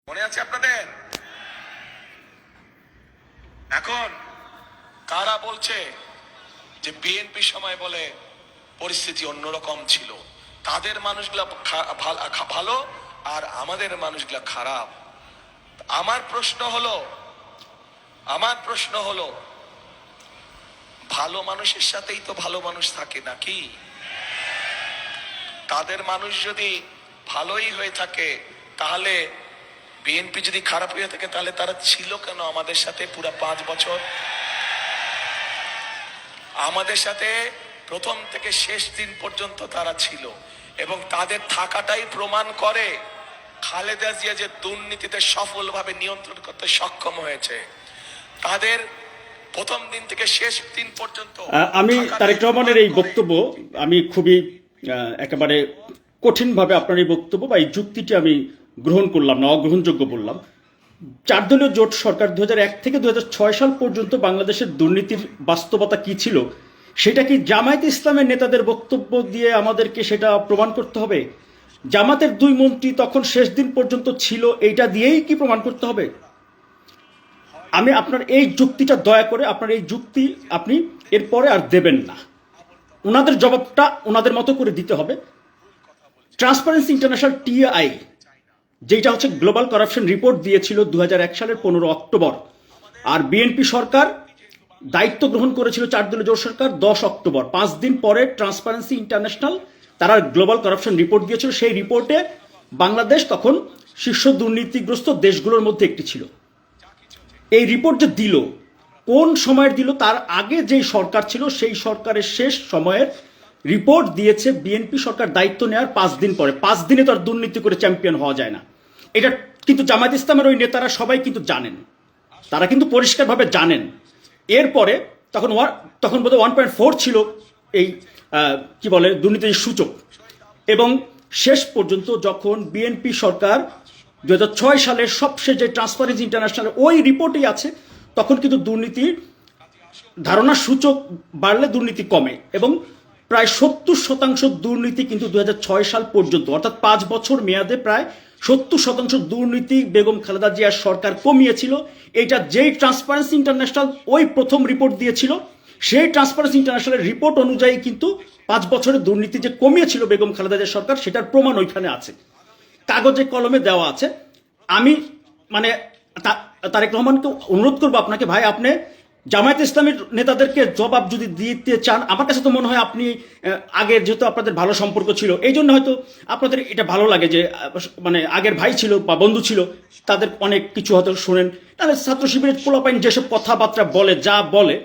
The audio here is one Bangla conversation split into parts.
মনে আছে আপনাদের? এখন কারা বলছে যে বিএনপি সময় বলে পরিস্থিতি অন্যরকম ছিল, তাদের মানুষগুলা ভালো আর আমাদের মানুষগুলা খারাপ? আমার প্রশ্ন হলো ভালো মানুষের সাথেই তো ভালো মানুষ থাকে নাকি? তাদের মানুষ যদি ভালোই হয়ে থাকে, তাহলে বিএনপি যদি খারাপ হয়ে থাকে, তাহলে তারা ছিল কেন আমাদের সাথে পুরো 5 বছর? আমাদের সাথে প্রথম থেকে শেষ দিন পর্যন্ত তারা ছিল, এবং তাদের থাকাটাই প্রমাণ করে খালেদা জিয়া যে দুর্নীতিতে সফলভাবে নিয়ন্ত্রণ করতে সক্ষম হয়েছে। তাদের প্রথম দিন থেকে শেষ দিন পর্যন্ত আমি তারেক রহমানের এই বক্তব্য আমি খুবই একেবারে কঠিনভাবে আপনার এই বক্তব্য বা এই যুক্তিটি আমি গ্রহণ করলাম না, অগ্রহণযোগ্য বললাম। 4 দলীয় জোট সরকার 2001 থেকে 2006 সাল পর্যন্ত বাংলাদেশের দুর্নীতির বাস্তবতা কি ছিল সেটা কি জামায়াতে ইসলামের নেতাদের বক্তব্য দিয়ে আমাদেরকে সেটা প্রমাণ করতে হবে? জামাতের 2 মন্ত্রী তখন শেষ দিন পর্যন্ত ছিল, এইটা দিয়েই কি প্রমাণ করতে হবে? আমি আপনার এই যুক্তিটা দয়া করে আপনার এই যুক্তি আপনি এরপরে আর দেবেন না। ওনাদের জবাবটা ওনাদের মতো করে দিতে হবে। ট্রান্সপারেন্সি ইন্টারন্যাশনাল TI যেটা হচ্ছে গ্লোবাল কারাপশন রিপোর্ট দিয়েছিল 2001 সালের 15 অক্টোবর, আর বিএনপি সরকার দায়িত্ব গ্রহণ করেছিল 4 দলীয় জোট সরকার 10 অক্টোবর। 5 দিন পরে ট্রান্সপারেন্সি ইন্টারন্যাশনাল তারা গ্লোবাল কারাপশন রিপোর্ট দিয়েছিল। সেই রিপোর্টে বাংলাদেশ তখন শীর্ষ দুর্নীতিগ্রস্ত দেশগুলোর মধ্যে একটি ছিল। এই রিপোর্ট যে দিল, কোন সময়ের দিল? তার আগে যেই সরকার ছিল সেই সরকারের শেষ সময়ের রিপোর্ট দিয়েছে বিএনপি সরকার দায়িত্ব নেওয়ার 5 দিন পরে। 5 দিনে তো আর দুর্নীতি করে চ্যাম্পিয়ন হওয়া যায় না। এটা কিন্তু জামায়াত ইসলামের ওই নেতারা সবাই কিন্তু জানেন, তারা কিন্তু পরিষ্কারভাবে জানেন। এরপরে তখন বোধহয় 1.4 ছিল এই কি বলে দুর্নীতির সূচক, এবং শেষ পর্যন্ত যখন বিএনপি সরকার 2006 সালের সবশেষ যে ট্রান্সপারেন্সি ইন্টারন্যাশনাল ওই রিপোর্টেই আছে, তখন কিন্তু দুর্নীতির ধারণা সূচক বাড়লে দুর্নীতি কমে, এবং প্রায় 70% দুর্নীতি কিন্তু 2006 সাল পর্যন্ত, অর্থাৎ 5 বছর মেয়াদে প্রায় 70% দুর্নীতি বেগম খালেদা জিয়ার সরকার কমিয়েছিল। এটা যেই ট্রান্সপারেন্সি ইন্টারন্যাশনাল ওই প্রথম রিপোর্ট দিয়েছিল, সেই ট্রান্সপারেন্সি ইন্টারন্যাশনালের রিপোর্ট অনুযায়ী কিন্তু 5 বছরের দুর্নীতি যে কমিয়েছিল বেগম খালেদা জিয়ার সরকার, সেটার প্রমাণ ওইখানে আছে, কাগজে কলমে দেওয়া আছে। আমি মানে তারেক রহমানকে অনুরোধ করবো, আপনাকে ভাই, আপনি জামায়াত ইসলামের নেতাদেরকে জবাব যদি দিতে চান, আমার কাছে তো মনে হয় আপনি আগের যেহেতু আপনাদের ভালো সম্পর্ক ছিল, এই জন্য হয়তো আপনাদের এটা ভালো লাগে যে মানে আগের ভাই ছিল বা বন্ধু ছিল, তাদের অনেক কিছু হয়তো শোনেন। তাহলে ছাত্র শিবিরের পোলাপাইন যেসব কথাবার্তা বলে, যা বলে,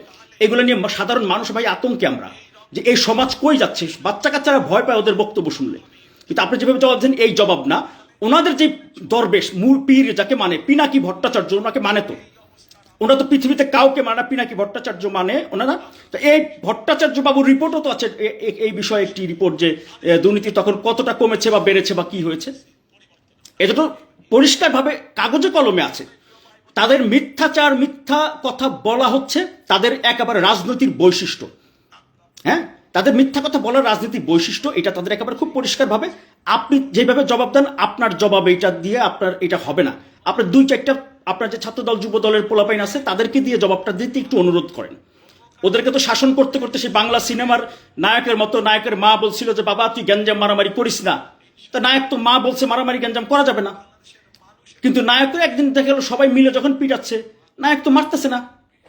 এগুলো নিয়ে সাধারণ মানুষ ভাই আতঙ্কে আমরা, যে এই সমাজ কই যাচ্ছে। বাচ্চা কাচ্চারা ভয় পায় ওদের বক্তব্য শুনলে। কিন্তু আপনি যেভাবে জবাব দেন, এই জবাব না। ওনাদের যে দরবেশ মূল পীর যাকে মানে, পিনাকি ভট্টাচার্য, ওনাকে মানে তো, ওনারা তো পৃথিবীতে কাউকে মানে না, পিনাকি ভট্টাচার্য মানে ওনারা। তো এই ভট্টাচার্য বাবুর রিপোর্টও তো আছে এই বিষয়ে, একটি রিপোর্ট যে দুর্নীতি তখন কতটা কমেছে বা বেড়েছে বা কি হয়েছে, এটা তো পরিষ্কারভাবে কাগজে কলমে আছে। তাদের মিথ্যাচার, মিথ্যা কথা বলা হচ্ছে তাদের একেবারে রাজনৈতিক বৈশিষ্ট্য। হ্যাঁ, তাদের মিথ্যা কথা বলার রাজনৈতিক বৈশিষ্ট্য, এটা তাদের একেবারে খুব পরিষ্কারভাবে। আপনি যেভাবে জবাব দেন, আপনার জবাব এটা দিয়ে আপনার এটা হবে না। আপনার 2-4টা আপনার যে ছাত্রদল যুব দলের পোলাপাইন আছে তাদেরকে দিয়ে জবাবটা দিতে একটু অনুরোধ করেন। ওদেরকে তো শাসন করতে করতে সেই বাংলা সিনেমার নায়কের মতো, নায়কের মা বলছিল যে বাবা তুই গ্যাঞ্জাম মারামারি করিস না, তা নায়ক তো মা বলছে মারামারি গ্যাঞ্জাম করা যাবে না, কিন্তু নায়ক তো একদিন দেখা গেল সবাই মিলে যখন পিটাচ্ছে, নায়ক তো মারতেছে না,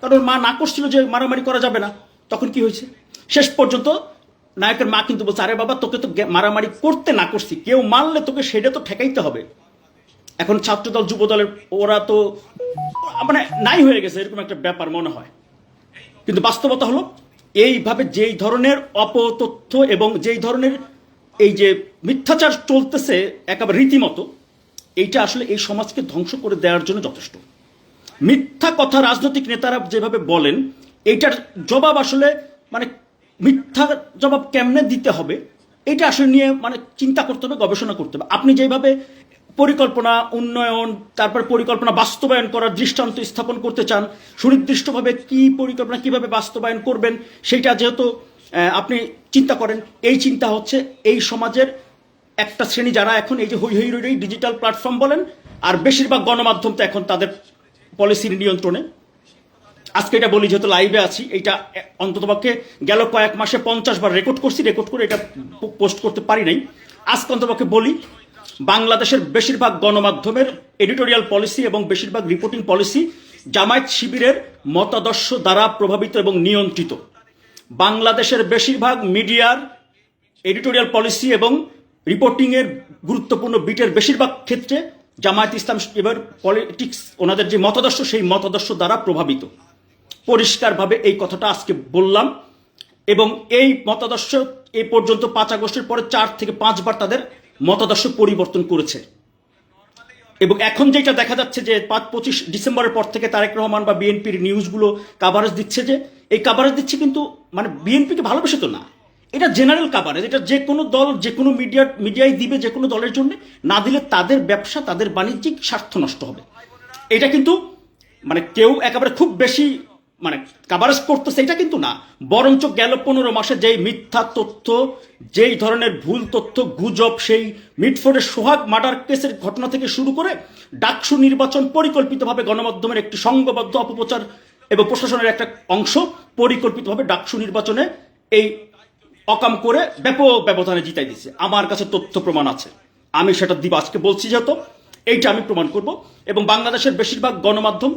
কারণ মা না করছিল যে মারামারি করা যাবে না। তখন কি হয়েছে? শেষ পর্যন্ত নায়কের মা কিন্তু বলছে, আরে বাবা তোকে তো মারামারি করতে না করছি, কেউ মারলে তোকে সেটা তো ঠেকাইতে হবে। এখন ছাত্রদল যুব দলের ওরা তো মানে নাই হয়ে গেছে, এরকম একটা ব্যাপার মনে হয়। কিন্তু বাস্তবতা হলো এইভাবে যেই ধরনের অপতথ্য এবং যেই ধরনের এই যে মিথ্যাচার চলতেছে একেবারে রীতিমতো, এইটা আসলে এই সমাজকে ধ্বংস করে দেওয়ার জন্য যথেষ্ট। মিথ্যা কথা রাজনৈতিক নেতারা যেভাবে বলেন, এইটার জবাব আসলে মানে মিথ্যা জবাব কেমনে দিতে হবে, এটা আসলে নিয়ে মানে চিন্তা করতে হবে, গবেষণা করতে হবে। আপনি যেভাবে পরিকল্পনা উন্নয়ন, তারপর পরিকল্পনা বাস্তবায়ন করার দৃষ্টান্ত স্থাপন করতে চান, সুনির্দিষ্টভাবে কি পরিকল্পনা কিভাবে বাস্তবায়ন করবেন সেটা যেহেতু আপনি চিন্তা করেন, এই চিন্তা হচ্ছে এই সমাজের একটা শ্রেণী যারা এখন এই যে হই হই ডিজিটাল প্ল্যাটফর্ম বলেন আর বেশিরভাগ গণমাধ্যম তো এখন তাদের পলিসির নিয়ন্ত্রণে। আজকে এটা বলি যেহেতু লাইভে আছি, এটা অন্ততপক্ষে গেল কয়েক মাসে 50 বার রেকর্ড করছি, রেকর্ড করে এটা পোস্ট করতে পারি নাই। আজকে অন্ততপক্ষে বলি, বাংলাদেশের বেশিরভাগ গণমাধ্যমের এডিটোরিয়াল পলিসি এবং বেশিরভাগ রিপোর্টিং পলিসি জামায়াত শিবিরের মতাদর্শ দ্বারা প্রভাবিত এবং নিয়ন্ত্রিত। বাংলাদেশের বেশিরভাগ মিডিয়ার এডিটোরিয়াল পলিসি এবং রিপোর্টিংয়ের গুরুত্বপূর্ণ বিটের বেশিরভাগ ক্ষেত্রে জামায়াত ইসলাম এবার পলিটিক্স, ওনাদের যে মতাদর্শ সেই মতাদর্শ দ্বারা প্রভাবিত। পরিষ্কারভাবে এই কথাটা আজকে বললাম। এবং এই মতাদর্শ এ পর্যন্ত 5 আগস্টের পরে 4 থেকে 5 বার তাদের মতাদর্শ পরিবর্তন করেছে। এবং এখন যেটা দেখা যাচ্ছে যে 25 ডিসেম্বরের পর থেকে তারেক রহমান বা বিএনপির নিউজগুলো কাভারেজ দিচ্ছে, যে এই কাভারেজ দিচ্ছে কিন্তু মানে বিএনপিকে ভালোবেসে তো না, এটা জেনারেল কাভারেজ। এটা যে কোনো দল যে কোনো মিডিয়ায় দিবে, যে কোনো দলের জন্য। না দিলে তাদের ব্যবসা, তাদের বাণিজ্যিক স্বার্থ নষ্ট হবে। এটা কিন্তু মানে কেউ একেবারে খুব বেশি মানে কাভারেজ করতেছে এটা কিন্তু না, বরঞ্চ গেল 15 মাসে যেই মিথ্যা তথ্য, যেই ধরনের ভুল তথ্য, গুজব, সেই মিটফোর্ডের সোহাগ মার্ডার কেসের ঘটনা থেকে শুরু করে ডাকসু নির্বাচন পরিকল্পিতভাবে গণমাধ্যমের একটি সংঘবদ্ধ অপপ্রচার এবং প্রশাসনের একটা অংশ পরিকল্পিতভাবে ডাকসু নির্বাচনে এই অকাম করে ব্যাপক ব্যবধানে জিতাই দিছে। আমার কাছে তথ্য প্রমাণ আছে, আমি সেটা দিব। আজকে বলছি যেহেতু এইটা আমি প্রমাণ করব। এবং বাংলাদেশের বেশিরভাগ গণমাধ্যম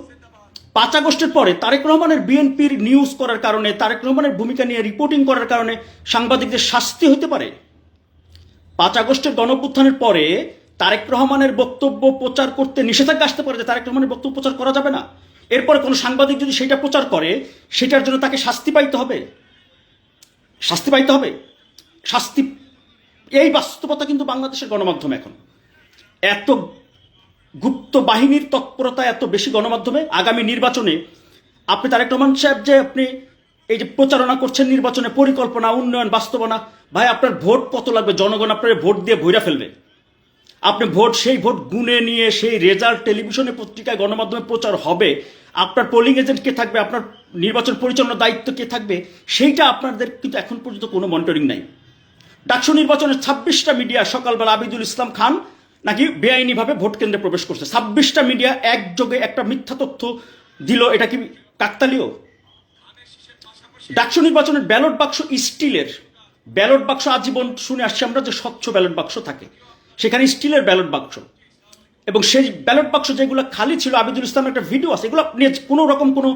5 আগস্টের পরে তারেক রহমানের বিএনপির নিউজ করার কারণে, তারেক রহমানের ভূমিকা নিয়ে রিপোর্টিং করার কারণে সাংবাদিকদের শাস্তি হতে পারে। 5 আগস্টের গণঅভ্যুত্থানের পরে তারেক রহমানের বক্তব্য প্রচার করতে নিষেধাজ্ঞা আসতে পারে, যে তারেক রহমানের বক্তব্য প্রচার করা যাবে না। এরপরে কোনো সাংবাদিক যদি সেটা প্রচার করে, সেটার জন্য তাকে শাস্তি পাইতে হবে। শাস্তি, এই বাস্তবতা কিন্তু বাংলাদেশের গণমাধ্যম এখন। এত গুপ্ত বাহিনীর তৎপরতা, এত বেশি গণমাধ্যমে। আগামী নির্বাচনে আপনি তারেক রহমান সাহেব যে আপনি এই যে প্রচারণা করছেন, নির্বাচনে পরিকল্পনা, উন্নয়ন, বাস্তবনা, ভাই আপনার ভোট কত লাগবে? জনগণ আপনার ভোট দিয়ে ভইরা ফেলবে। আপনি সেই ভোট গুনে নিয়ে সেই রেজাল্ট টেলিভিশনে, পত্রিকায়, গণমাধ্যমে প্রচার হবে। আপনার পোলিং এজেন্ট কে থাকবে, আপনার নির্বাচন পরিচালনার দায়িত্ব কে থাকবে, সেইটা আপনাদের কিন্তু এখন পর্যন্ত কোনো মনিটরিং নাই। ডাকসু নির্বাচনের 26টা মিডিয়া সকালবেলা আবিদুল ইসলাম খান নাকি বেআইনিভাবে ভোট কেন্দ্রে প্রবেশ করছে। 26টা মিডিয়া একযোগে একটা মিথ্যা তথ্য দিল, এটা কি কাকতালীয়? ডাকসু নির্বাচনের ব্যালট বাক্স স্টিলের ব্যালট বাক্স, আজীবন শুনে আসছি আমরা যে স্বচ্ছ ব্যালট বাক্স থাকে, সেখানে স্টিলের ব্যালট বাক্স। এবং সেই ব্যালট বাক্স যেগুলো খালি ছিল, আবিদুল ইসলামের একটা ভিডিও আছে, এগুলো নিয়ে কোনো রকম কোনো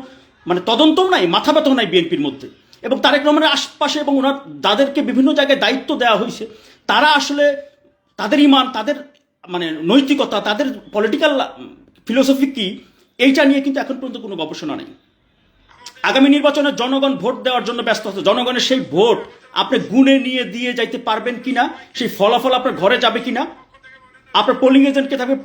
মানে তদন্তও নাই, মাথা ব্যথাও নাই বিএনপির মধ্যে। এবং তারেক রহমানের আশপাশে এবং ওনার যাদেরকে বিভিন্ন জায়গায় দায়িত্ব দেওয়া হয়েছে, তারা আসলে তাদের ইমান, তাদের মানে নৈতিকতা, তাদের পলিটিক্যাল ফিলোসফি কি, এইটা নিয়ে কিন্তু এখন পর্যন্ত কোনো গবেষণা নেই। আগামী নির্বাচনে জনগণ ভোট দেওয়ার জন্য ব্যস্ত আছে। জনগণের সেই ভোট আপনি গুনে নিয়ে দিয়ে যাইতে পারবেন কিনা, সেই ফলাফল আপনার ঘরে যাবে কিনা, আপনার পোলিং এজেন্ট কে থাকবে,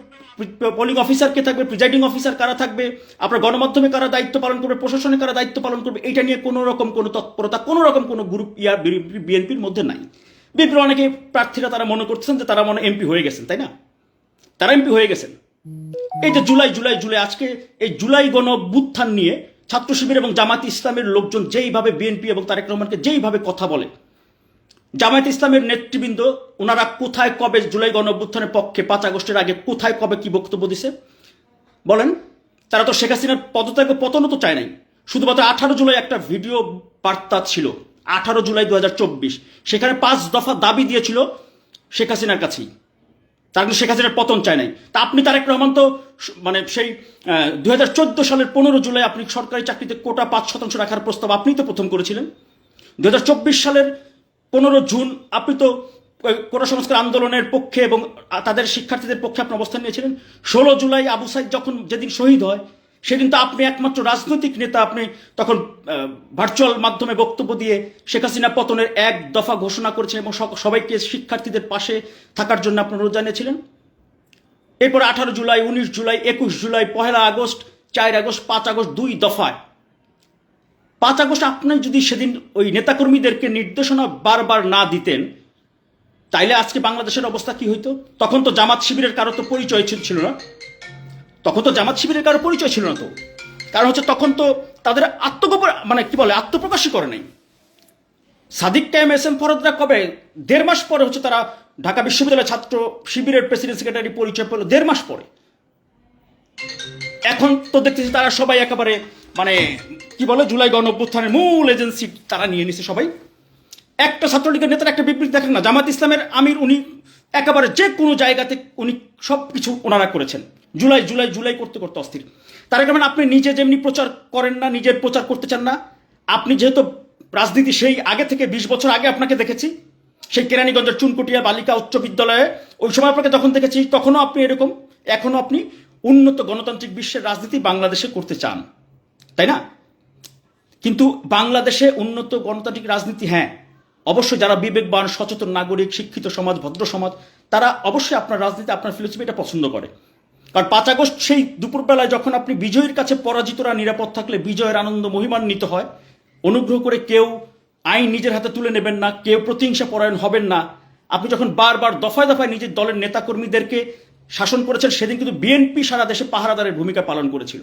পোলিং অফিসার কে থাকবে, প্রিজাইডিং অফিসার কারা থাকবে, আপনার গণমাধ্যমে কারা দায়িত্ব পালন করবে, প্রশাসনে কারা দায়িত্ব পালন করবে, এটা নিয়ে কোনো রকম কোনো তৎপরতা, কোনো রকম কোনো গ্রুপ বিএনপির মধ্যে নাই। বিএনপির অনেকে প্রার্থীরা তারা মনে করছেন যে তারা মনে এমপি হয়ে গেছেন, তাই না? তারা এমপি হয়ে গেছেন। এই যে জুলাই আজকে এই জুলাই গণঅভ্যুত্থান নিয়ে ছাত্র শিবির এবং জামায়াত ইসলামের লোকজন যেইভাবে বিএনপি এবং তারেক রহমানকে যেইভাবে কথা বলে, জামায়াত ইসলামের নেতৃবৃন্দ ওনারা কোথায় কবে জুলাই গণঅভ্যুত্থানের পক্ষে 5 আগস্টের আগে কোথায় কবে কি বক্তব্য দিছে বলেন? তারা তো শেখ হাসিনার পদত্যাগ পতনও তো চায় নাই। শুধুমাত্র 18 জুলাই একটা ভিডিও বার্তা ছিল, 18 জুলাই 2024, সেখানে 5 দফা দাবি দিয়েছিল শেখ হাসিনার কাছেই। তার কিন্তু শেখ হাসিনার পতন চায় নাই। তা আপনি তারেক রহমান তো মানে সেই 2014 সালের 15 জুলাই আপনি সরকারি চাকরিতে কোটা 5% রাখার প্রস্তাব আপনি তো প্রথম করেছিলেন। 2024 সালের 15 জুন আপনি তো কোটা সংস্কার আন্দোলনের পক্ষে এবং তাদের শিক্ষার্থীদের পক্ষে আপনি অবস্থান নিয়েছিলেন। 16 জুলাই আবু সাইদ যখন যেদিন শহীদ হয়, সেদিন তো আপনি একমাত্র রাজনৈতিক নেতা, আপনি তখন ভার্চুয়াল মাধ্যমে বক্তব্য দিয়ে শেখ হাসিনা পতনের 1 দফা ঘোষণা করেছেন এবং সবাইকে শিক্ষার্থীদের পাশে থাকার জন্য আপনারা জানিয়েছিলেন। এরপর 18 July, 19 July, 21 July, 1 August, 4 August, 5 August, 2 দফায়। 5 আগস্ট আপনি যদি সেদিন ওই নেতাকর্মীদেরকে নির্দেশনা বারবার না দিতেন, তাইলে আজকে বাংলাদেশের অবস্থা কি হইতো? তখন তো জামাত শিবিরের কারো তো পরিচয় ছিল না। তো কারণ হচ্ছে তখন তো তাদের আত্মপ্রকাশই করে নাই। সাদিক কায়েম, এস এম ফরহাদরা কবে 1.5 মাস পরে হচ্ছে তারা ঢাকা বিশ্ববিদ্যালয়ের ছাত্র শিবিরের প্রেসিডেন্ট সেক্রেটারি পরিচয় পেল, 1.5 মাস পরে। এখন তো দেখতেছি তারা সবাই একেবারে মানে কি বলে জুলাই গণ অভ্যুত্থানের মূল এজেন্সি তারা নিয়ে নিছে সবাই। একটা ছাত্রলীগের নেতার একটা বিবৃতি দেখেন না, জামাত ইসলামের আমির উনি একেবারে যে কোনো জায়গাতে উনি সব কিছু ওনারা করেছেন, জুলাই জুলাই জুলাই করতে করতে অস্থির। তার কারণে আপনি নিজে যেমনি প্রচার করেন না, নিজের প্রচার করতে চান না। আপনি যেহেতু রাজনীতি সেই আগে থেকে 20 বছর আগে আপনাকে দেখেছি, সেই কেরানীগঞ্জের চুনকুটিয়া বালিকা উচ্চ বিদ্যালয়ে ওই সময় আপনাকে যখন দেখেছি তখনও আপনি এরকম, এখনও আপনি উন্নত গণতান্ত্রিক বিশ্বের রাজনীতি বাংলাদেশে করতে চান, তাই না? কিন্তু বাংলাদেশে উন্নত গণতান্ত্রিক রাজনীতি, হ্যাঁ অবশ্যই যারা বিবেকবান সচেতন নাগরিক শিক্ষিত সমাজ ভদ্র সমাজ তারা অবশ্যই আপনার রাজনীতি আপনার ফিলোসফি এটা পছন্দ করে। কারণ 5 আগস্ট সেই দুপুরবেলায় যখন আপনি বিজয়ীর কাছে পরাজিতরা নিরাপদ থাকলে বিজয়ের আনন্দ মহিমান্বিত হয়, অনুগ্রহ করে কেউ আইন নিজের হাতে তুলে নেবেন না, কেউ প্রতিহিংসা পরায়ণ হবেন না। আপনি যখন বারবার দফায় দফায় নিজের দলের নেতাকর্মীদেরকে শাসন করেছেন, সেদিন কিন্তু বিএনপি সারা দেশে পাহারাদারের ভূমিকা পালন করেছিল।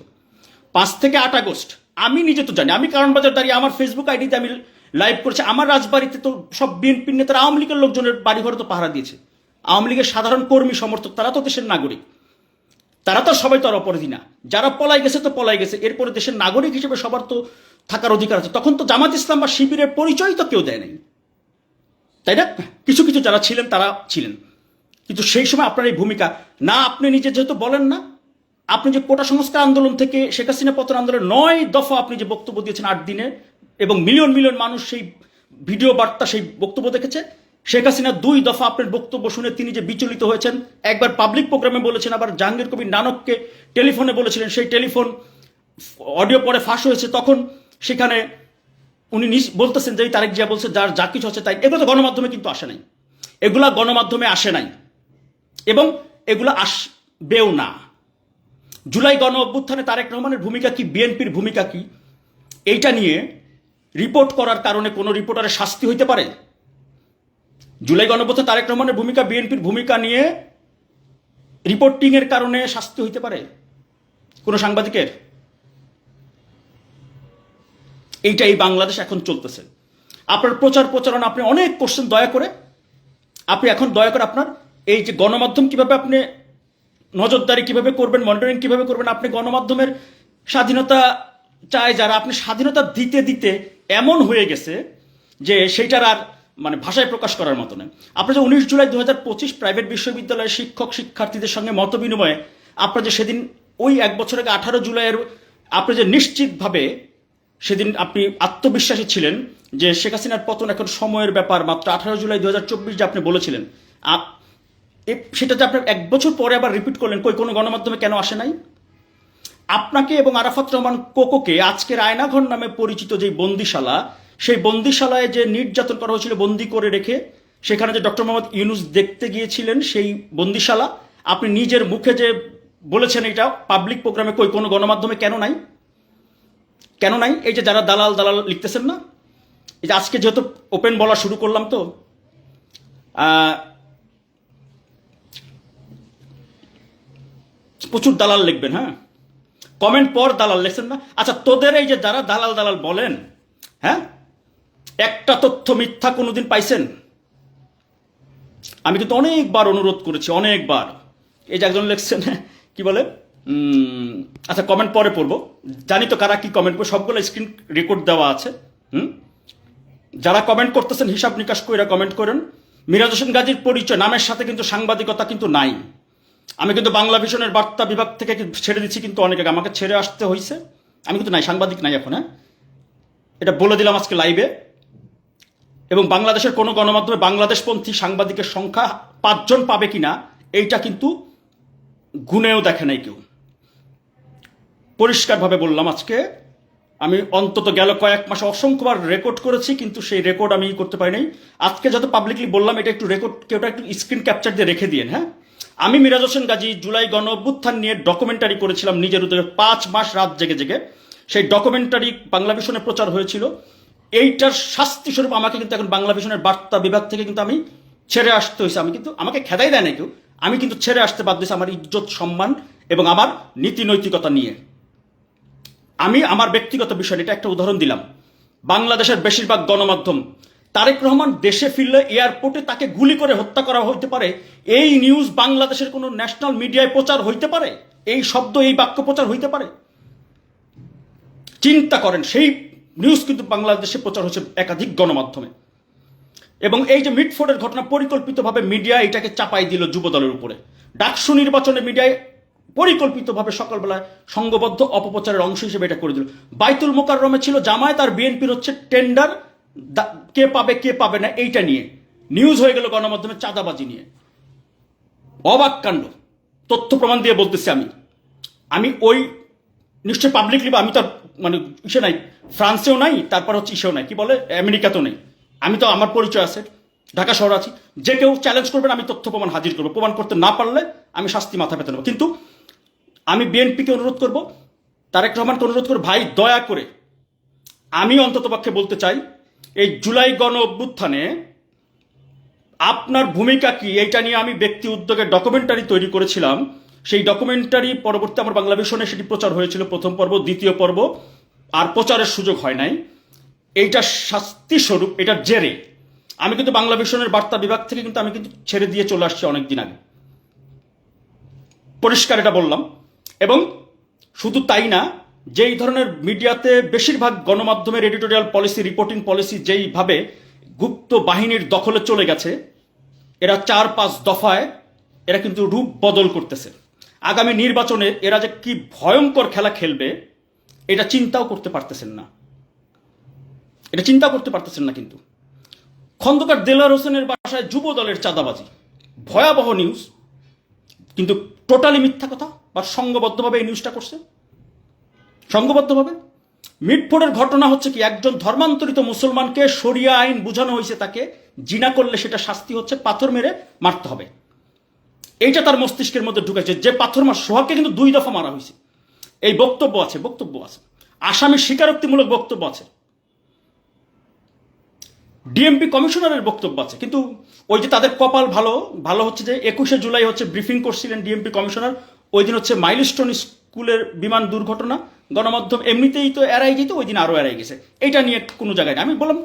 5 থেকে 8 আগস্ট আমি নিজে তো জানি, আমি কারণবাজার দাঁড়িয়ে আমার ফেসবুক আইডিতে আমি লাইভ করেছি, আমার রাজবাড়িতে তো সব বিএনপির নেতারা আওয়ামী লীগের লোকজনের বাড়িঘরে তো পাহারা দিয়েছে। আওয়ামী লীগের সাধারণ কর্মী সমর্থক তারা তো দেশের নাগরিক, তারা তো সবাই তো আর অপরাধী না। যারা পলাই গেছে তো পলাই গেছে, এরপরে দেশের নাগরিক হিসেবে সবার তো থাকার অধিকার আছে। তখন তো জামাত ইসলাম বা শিবিরের পরিচয় তো কেউ দেয় নাই, তাই না? কিছু কিছু যারা ছিলেন তারা ছিলেন, কিন্তু সেই সময় আপনার এই ভূমিকা না, আপনি নিজে যেহেতু বলেন না, আপনি যে কোটা সংস্কার আন্দোলন থেকে শেখ হাসিনা পতন আন্দোলনের 9 দফা আপনি যে বক্তব্য দিয়েছেন 8 দিনে, এবং মিলিয়ন মিলিয়ন মানুষ সেই ভিডিও বার্তা সেই বক্তব্য দেখেছে। শেখ হাসিনা 2 দফা আপনার বক্তব্য শুনে তিনি যে বিচলিত হয়েছেন, একবার পাবলিক প্রোগ্রামে বলেছেন, আবার জাহাঙ্গীর কবির নানককে টেলিফোনে বলেছিলেন, সেই টেলিফোন অডিও পরে ফাঁস হয়েছে, তখন সেখানে উনি বলতেছেন যে তারেক জিয়া বলছে যার যা কিছু আছে তাই। এগুলো তো গণমাধ্যমে কিন্তু আসে নাই, এগুলা গণমাধ্যমে আসে নাই এবং এগুলো আসবেও না। জুলাই গণ অভ্যুত্থানে তারেক রহমানের ভূমিকা কি, বিএনপির ভূমিকা কি, এইটা নিয়ে রিপোর্ট করার কারণে কোনো রিপোর্টারের শাস্তি হইতে পারে? জুলাই গণ অভ্যুত্থানে তারেক রহমানের ভূমিকা বিএনপির ভূমিকা নিয়ে রিপোর্টিং এর কারণে শাস্তি হইতে পারে কোনো সাংবাদিকের? এইটা এই বাংলাদেশ এখন চলতেছে। আপনার প্রচার প্রচারণা আপনি অনেক করছেন, দয়া করে আপনি এখন দয়া করে আপনার এই যে গণমাধ্যম কিভাবে আপনি নজরদারি কিভাবে করবেন, মনিটরিং কিভাবে করবেন, আপনি গণমাধ্যমের স্বাধীনতা চায় যারা, আপনি স্বাধীনতা দিতে দিতে এমন হয়ে গেছে যে সেইটার আর মানে ভাষায় প্রকাশ করার মতো নয়। আপনি যে 19 জুলাই 2025 প্রাইভেট বিশ্ববিদ্যালয়ের শিক্ষক শিক্ষার্থীদের সঙ্গে মত বিনিময়ে আপনার যে সেদিন ওই 1 বছর আগে 18 জুলাইয়ের আপনি যে নিশ্চিতভাবে সেদিন আপনি আত্মবিশ্বাসী ছিলেন যে শেখ হাসিনার পতন এখন সময়ের ব্যাপার, মাত্র 18 জুলাই 2024 যে আপনি বলেছিলেন, সেটা যে আপনার 1 বছর পরে আবার রিপিট করলেন, কোনো গণমাধ্যমে কেন আসে নাই? আপনাকে এবং আরাফাত রহমান কোকোকে আজকের আয়নাঘর নামে পরিচিত যে বন্দিশালা, সেই বন্দিশালায় যে নির্যাতন করা হয়েছিল বন্দি করে রেখে, সেখানে যে ডক্টর মোহাম্মদ ইউনুস দেখতে গিয়েছিলেন সেই বন্দিশালা, আপনি নিজের মুখে যে বলেছেন এটা পাবলিক প্রোগ্রামে, কোনো গণমাধ্যমে কেন নাই? কেন নাই? এই যে যারা দালাল দালাল লিখতেছেন না, এই যে আজকে যেহেতু ওপেন বলা শুরু করলাম, তো প্রচুর দালাল লিখবেন, হ্যাঁ কমেন্ট পর দালাল লিখছেন না। আচ্ছা, তোদের এই যে যারা দালাল দালাল বলেন, হ্যাঁ একটা তথ্য মিথ্যা কোনোদিন পাইছেন? আমি কিন্তু অনেকবার অনুরোধ করেছি, অনেকবার। এই যে একজন লিখছেন কি বলে, আচ্ছা কমেন্ট পরে পড়বো, জানি তো কারা কি কমেন্ট করবো, সবগুলো স্ক্রিন রেকর্ড দেওয়া আছে। যারা কমেন্ট করতেছেন হিসাব নিকাশ করে কমেন্ট করেন। মিরাজ হোসেন গাজীর পরিচয়, নামের সাথে কিন্তু সাংবাদিকতা কিন্তু নাই। আমি কিন্তু বাংলা ভিশনের বার্তা বিভাগ থেকে ছেড়ে দিচ্ছি, কিন্তু অনেকে আমাকে ছেড়ে আসতে হয়েছে, আমি কিন্তু নাই, সাংবাদিক নাই এখন। হ্যাঁ, এটা বলে দিলাম আজকে লাইভে। এবং বাংলাদেশের কোনো গণমাধ্যমে বাংলাদেশপন্থী সাংবাদিকের সংখ্যা 5 জন পাবে কিনা এইটা কিন্তু গুনেও দেখে নাই কেউ। পরিষ্কারভাবে বললাম, আজকে আমি অন্তত গেল কয়েক মাসে অসংখ্যবার রেকর্ড করেছি, কিন্তু সেই রেকর্ড আমি করতে পারি নাই। আজকে যত পাবলিকলি বললাম, এটা একটু রেকর্ড কেউটা একটু স্ক্রিন ক্যাপচার দিয়ে রেখে দিয়েন। হ্যাঁ, আমি মিরাজ হোসেন গাজী জুলাই গণ অভ্যুত্থান নিয়ে ডকুমেন্টারি করেছিলাম নিজের উদ্যোগে, 5 মাস রাত জেগে জেগে। সেই ডকুমেন্টারি বাংলা ভিশনে প্রচার হয়েছিল। এইটার শাস্তি স্বরূপ আমাকে কিন্তু এখন বাংলা ভিশনের বার্তা বিভাগ থেকে কিন্তু আমি ছেড়ে আসতে হয়েছে। আমি কিন্তু, আমাকে খেদাই দেয় না কেউ, আমি কিন্তু ছেড়ে আসতে বাধ্য হয়েছি আমার ইজ্জত সম্মান এবং আমার নীতি নৈতিকতা নিয়ে। আমি আমার ব্যক্তিগত বিষয়, এটা একটা উদাহরণ দিলাম। বাংলাদেশের বেশিরভাগ গণমাধ্যম, তারেক রহমান দেশে ফিরলে এয়ারপোর্টে তাকে গুলি করে হত্যা করা হইতে পারে, এই নিউজ বাংলাদেশের কোনো ন্যাশনাল মিডিয়ায় প্রচার হইতে পারে? এই শব্দ, এই বাক্য প্রচার হইতে পারে? চিন্তা করেন, সেই নিউজ কিন্তু বাংলাদেশে প্রচার হচ্ছে একাধিক গণমাধ্যমে। এবং এই যে মিটফোর্ডের ঘটনা, পরিকল্পিতভাবে মিডিয়া এটাকে চাপাই দিল যুব দলের উপরে। ডাকসু নির্বাচনে মিডিয়ায় পরিকল্পিতভাবে সকালবেলায় সংঘবদ্ধ অপপ্রচারের অংশ হিসেবে এটা করে দিল। বাইতুল মোকাররমে ছিল জামায়াত আর বিএনপির হচ্ছে টেন্ডার, কে পাবে কে পাবে না এইটা নিয়ে নিউজ হয়ে গেল গণমাধ্যমে, চাঁদাবাজি নিয়ে। অবাক কাণ্ড, তথ্য প্রমাণ দিয়ে বলতেছি আমি ওই নিশ্চয় পাবলিকলি, আমি তো মানে ইসে নাই, ফ্রান্সেও নাই, তারপর হচ্ছে ইসেও নাই, কি বলে আমেরিকাতেও নেই, আমি তো আমার পরিচয় আছে, ঢাকা শহরে আছি। যে কেউ চ্যালেঞ্জ করবেন আমি তথ্য প্রমাণ হাজির করবো, প্রমাণ করতে না পারলে আমি শাস্তি মাথা পেতে নেব। কিন্তু আমি বিএনপিকে অনুরোধ করব, তারেক রহমানকে অনুরোধ করব, ভাই দয়া করে, আমি অন্ততপক্ষে বলতে চাই, এই জুলাই গণ অভ্যুত্থানে আপনার ভূমিকা কি এইটা নিয়ে আমি ব্যক্তি উদ্যোগে ডকুমেন্টারি তৈরি করেছিলাম। সেই ডকুমেন্টারি পরবর্তী আমার বাংলা ভিশনে সেটি প্রচার হয়েছিল, প্রথম পর্ব, দ্বিতীয় পর্ব, আর প্রচারের সুযোগ হয় নাই। এইটা শাস্তি স্বরূপ, এটার জেরে আমি কিন্তু বাংলা ভিশনের বার্তা বিভাগ থেকে কিন্তু আমি কিন্তু ছেড়ে দিয়ে চলে আসছি অনেকদিন আগে, পরিষ্কার এটা বললাম। এবং শুধু তাই না, যেই ধরনের মিডিয়াতে বেশিরভাগ গণমাধ্যমের এডিটোরিয়াল পলিসি, রিপোর্টিং পলিসি যেইভাবে গুপ্ত বাহিনীর দখলে চলে গেছে, এরা 4-5 দফায় এরা কিন্তু রূপ বদল করতেছে। আগামী নির্বাচনে এরা যে কি ভয়ঙ্কর খেলা খেলবে এটা চিন্তাও করতে পারতেছেন না, এটা চিন্তা করতে পারতেছেন না। কিন্তু খন্দকার দেলোয়ার হোসেনের বাসায় যুব দলের চাঁদাবাজি, ভয়াবহ নিউজ, কিন্তু টোটালি মিথ্যা কথা, বা সংঘবদ্ধভাবে এই নিউজটা করছে, সংঘবদ্ধভাবে। মিটফোর্ডের ঘটনা হচ্ছে কি, একজন ধর্মান্তরিত মুসলমানকে শরিয়া আইন বুঝানো হয়েছে, তাকে জিনা করলে সেটা শাস্তি হচ্ছে পাথর মেরে মারতে হবে, এইটা তার মস্তিষ্কের মধ্যে ঢুকেছে। যে পাথর মার, সোহাগকে কিন্তু 2 দফা মারা হয়েছে, এই বক্তব্য আছে, আসামির স্বীকারোক্তিমূলক বক্তব্য আছে, ডিএমপি কমিশনারের বক্তব্য আছে। কিন্তু ওই যে তাদের কপাল ভালো হচ্ছে যে 21শে জুলাই হচ্ছে ব্রিফিং করছিলেন ডিএমপি কমিশনার, ওই দিন হচ্ছে মাইলস্টোন স্কুলের বিমান দুর্ঘটনা, গণমাধ্যম এমনিতেই তো এড়াই যেত, ওই দিন আরো এড়াই গেছে, এটা নিয়ে কোনো জায়গায় না। আমি বললাম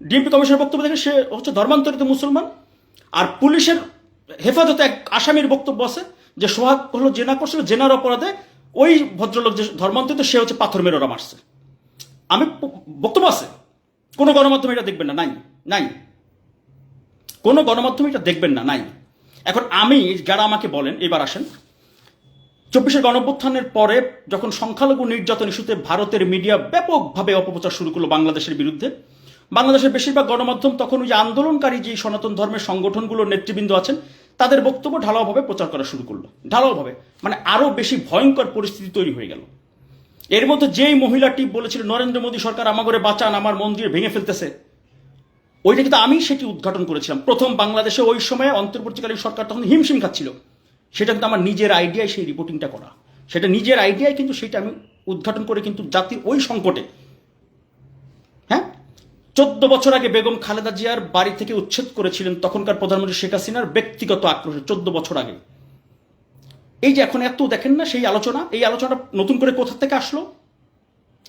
ডিএমপি কমিশনের বক্তব্য দেখে, সে হচ্ছে ধর্মান্তরিত মুসলমান, আর পুলিশের হেফাজতে এক আসামির বক্তব্য আছে যে সোহাগ হলো জেনা করছিল, জেনার অপরাধে ওই ভদ্রলোক যে ধর্মান্তরিত সে হচ্ছে পাথর মেরে ওরা মারছে। আমি বক্তব্য আছে, কোনো গণমাধ্যমে এটা দেখবেন না, নাই, কোনো গণমাধ্যমে এটা দেখবেন না, নাই। এখন আমি, যারা আমাকে বলেন, এবার আসেন, 24শে গণঅভ্যুত্থানের পরে যখন সংখ্যালঘু নির্যাতন ইস্যুতে ভারতের মিডিয়া ব্যাপকভাবে অপপ্রচার শুরু করলো বাংলাদেশের বিরুদ্ধে, বাংলাদেশের বেশিরভাগ গণমাধ্যম তখন ওই যে আন্দোলনকারী যে সনাতন ধর্মের সংগঠনগুলোর নেতৃবৃন্দ আছেন তাদের বক্তব্য ঢালাওভাবে প্রচার করা শুরু করলো, ঢালাওভাবে, মানে আরো বেশি ভয়ঙ্কর পরিস্থিতি তৈরি হয়ে গেল। এর মধ্যে যেই মহিলাটি বলেছিল নরেন্দ্র মোদী সরকার আমাগরে বাঁচান, আমার মন্দির ভেঙে ফেলতেছে, ওইটা কিন্তু আমি সেটি উদ্ঘাটন করেছিলাম প্রথম বাংলাদেশে। ওই সময় অন্তর্বর্তীকালীন সরকার তখন হিমশিম খাচ্ছিল, সেটা কিন্তু আমার নিজের আইডিয়ায় সেই রিপোর্টিংটা করা, সেটা নিজের আইডিয়ায় কিন্তু সেটা আমি উদ্ঘাটন করে কিন্তু জাতির ওই সংকটে, হ্যাঁ, 14 বছর আগে বেগম খালেদা জিয়ার বাড়ি থেকে উচ্ছেদ করেছিলেন তখনকার প্রধানমন্ত্রী শেখ হাসিনার ব্যক্তিগত আক্রোশে, 14 বছর আগে। এই যে এখন এত দেখেন না সেই আলোচনা, এই আলোচনাটা নতুন করে কোথা থেকে আসলো?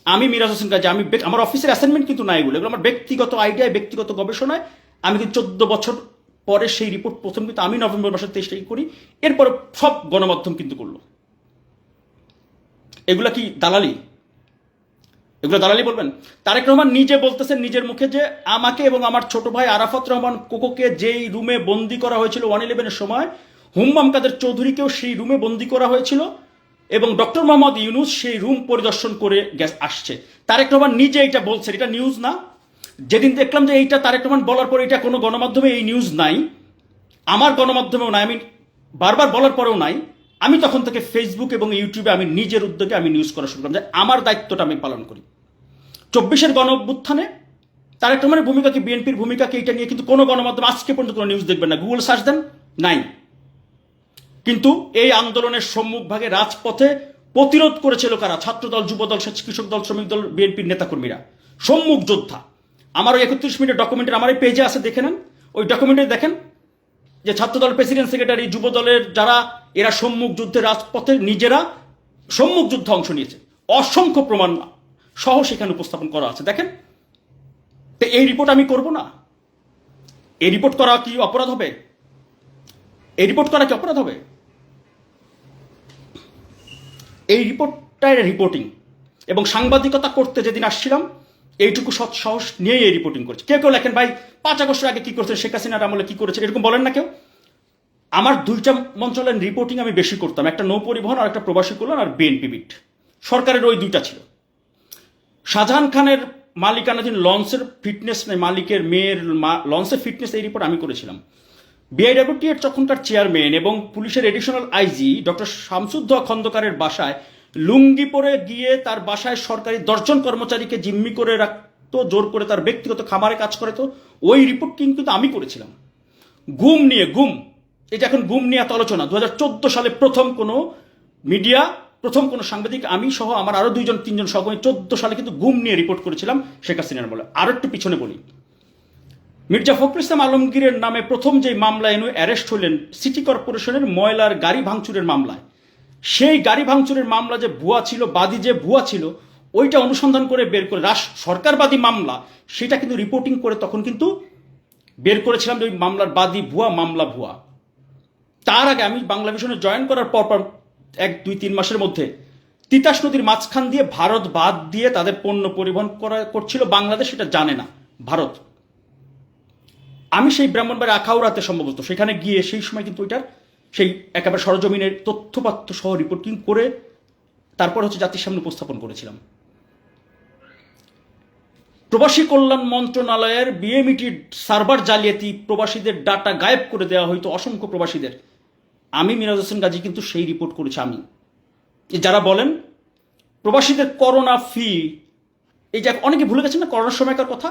আমি মিরাজ হোসেন কাজী, আমি আমার অফিসের অ্যাসাইনমেন্ট কিন্তু না, এগুলো আমার ব্যক্তিগত আইডিয়ায়, ব্যক্তিগত গবেষণায়। আমি কিন্তু 14 বছর পরে সেই রিপোর্ট প্রথম কিন্তু আমি নভেম্বর মাসের 23 তারিখ করি, এরপরে সব গণমাধ্যম কিন্তু করলো। এগুলা কি দালালি? এগুলো দালালি বলবেন? তারেক রহমান নিজে বলতেছেন নিজের মুখে যে আমাকে এবং আমার ছোট ভাই আরাফাত রহমান কোকোকে যেই রুমে বন্দি করা হয়েছিল 111-এর সময়, হুম্মাম কাদের চৌধুরীকেও সেই রুমে বন্দি করা হয়েছিল, এবং ডক্টর মোহাম্মদ ইউনুস সেই রুম পরিদর্শন করে আসছে। তারেক রহমান নিজে এটা বলছেন, এটা নিউজ না। যেদিন দেখলাম যে এইটা তারেক রহমান বলার পরে এটা কোনো গণমাধ্যমে এই নিউজ নাই, আমার গণমাধ্যমেও নাই, আমি বারবার বলার পরেও নাই, আমি তখন থেকে ফেসবুক এবং ইউটিউবে আমি নিজের উদ্যোগে আমি নিউজ করা শুরু করলাম যে আমার দায়িত্বটা আমি পালন করি। 24-এর গণঅভ্যুত্থানে তারেক রহমানের ভূমিকা কি, বিএনপির ভূমিকা কি, এটা নিয়ে কিন্তু কোনো গণমাধ্যম আজকে পর্যন্ত কোনো নিউজ দেখবেন না, গুগল সার্চ দেন, নাই। কিন্তু এই আন্দোলনের সম্মুখভাগে রাজপথে প্রতিরোধ করেছিল কারা? ছাত্রদল, যুবদল, কৃষক দল, শ্রমিক দল, বিএনপির নেতাকর্মীরা, সম্মুখ যোদ্ধা। আমার ওই 31 মিনিটের ডকুমেন্টের আমার এই পেজে আছে, দেখে নেন, ওই ডকুমেন্টে দেখেন যে ছাত্রদল প্রেসিডেন্ট সেক্রেটারি, যুবদলের যারা, এরা সম্মুখ যুদ্ধে রাজপথে নিজেরা সম্মুখ যুদ্ধে অংশ নিয়েছে, অসংখ্য প্রমাণ সহ সেখানে উপস্থাপন করা আছে, দেখেন। তো এই রিপোর্ট আমি করব না? এই রিপোর্ট করা কি অপরাধ হবে? এই রিপোর্ট করা কি অপরাধ হবে? এই রিপোর্টটাই রিপোর্টিং, এবং সাংবাদিকতা করতে যেদিন আসছিলাম এইটুকু সৎ সাহস নিয়েই এই রিপোর্টিং করছে। কেউ কেউ লেখেন ভাই 5 আগস্টের আগে কি করছেন, শেখ হাসিনার আমলে কি করেছেন, এরকম বলেন না কেউ। আমার 2টা মন্ত্রণালয়ের রিপোর্টিং আমি বেশি করতাম, একটা নৌ পরিবহন আর একটা প্রবাসী কল্যাণ আর বিএনপি বিট, সরকারের ওই 2টা ছিল। শাহজাহান খানের মালিকানাধীন লঞ্চের ফিটনেস নেই, মালিকের মেয়ের লঞ্চের ফিটনেস, এই রিপোর্ট আমি করেছিলাম। বিআইডব্লিউটি এর তখনকার চেয়ারম্যান এবং পুলিশের এডিশনাল আইজি ডক্টর শামসুদ্দোহা খন্দকারের বাসায় লুঙ্গি পরে গিয়ে তার বাসায় সরকারি 10 জন কর্মচারীকে জিম্মি করে রাখতো, জোর করে তার ব্যক্তিগত খামারে কাজ করে, তো ওই রিপোর্ট কিন্তু আমি করেছিলাম। গুম নিয়ে, গুম, এই যে এখন গুম নিয়ে এত আলোচনা, 2014 সালে প্রথম কোনো মিডিয়া, প্রথম কোনো সাংবাদিক, আমি সহ আমার আরো 2-3 সহকর্মী 14 সালে কিন্তু গুম নিয়ে রিপোর্ট করেছিলাম শেখ হাসিনার বলে। আরো একটু পিছনে বলি, মির্জা ফখরুল ইসলাম আলমগীরের নামে প্রথম যে মামলায় এনে অ্যারেস্ট হলেন সিটি কর্পোরেশনের ময়লার গাড়ি ভাঙচুরের মামলায়, সেই গাড়ি ভাঙচুরের মামলা যে ভুয়া ছিল, বাদী যে ভুয়া ছিল, ওইটা অনুসন্ধান করে বের করে সরকারবাদী মামলা, সেটা কিন্তু রিপোর্টিং করে তখন কিন্তু বের করেছিলাম যে ওই মামলার বাদী ভুয়া, মামলা ভুয়া। তার আগে আমি বাংলা ভিশনে জয়েন করার পর 1-2-3 মাসের মধ্যে তিতাস নদীর মাঝখান দিয়ে ভারত বাদ দিয়ে তাদের পণ্য পরিবহন করছিল বাংলাদেশ, সেটা জানে না ভারত। আমি সেই ব্রাহ্মণবাড়ি আখাউড়াতে সম্ভবত সেখানে গিয়ে সেই সময় কিন্তু ওইটার সেই একেবারে সরজমিনের তথ্যপাত্র সহ রিপোর্টিং করে তারপর হচ্ছে জাতির সামনে উপস্থাপন করেছিলাম। প্রবাসী কল্যাণ মন্ত্রণালয়ের বিএমইটির সার্ভার জালিয়াতি, প্রবাসীদের ডাটা গায়েব করে দেওয়া হয়তো অসংখ্য প্রবাসীদের, আমি মিরাজ হোসেন গাজী কিন্তু সেই রিপোর্ট করেছি। আমি যারা বলেন প্রবাসীদের করোনা ফি, এই যে অনেকে ভুলে গেছেন না করোনার সময়কার কথা,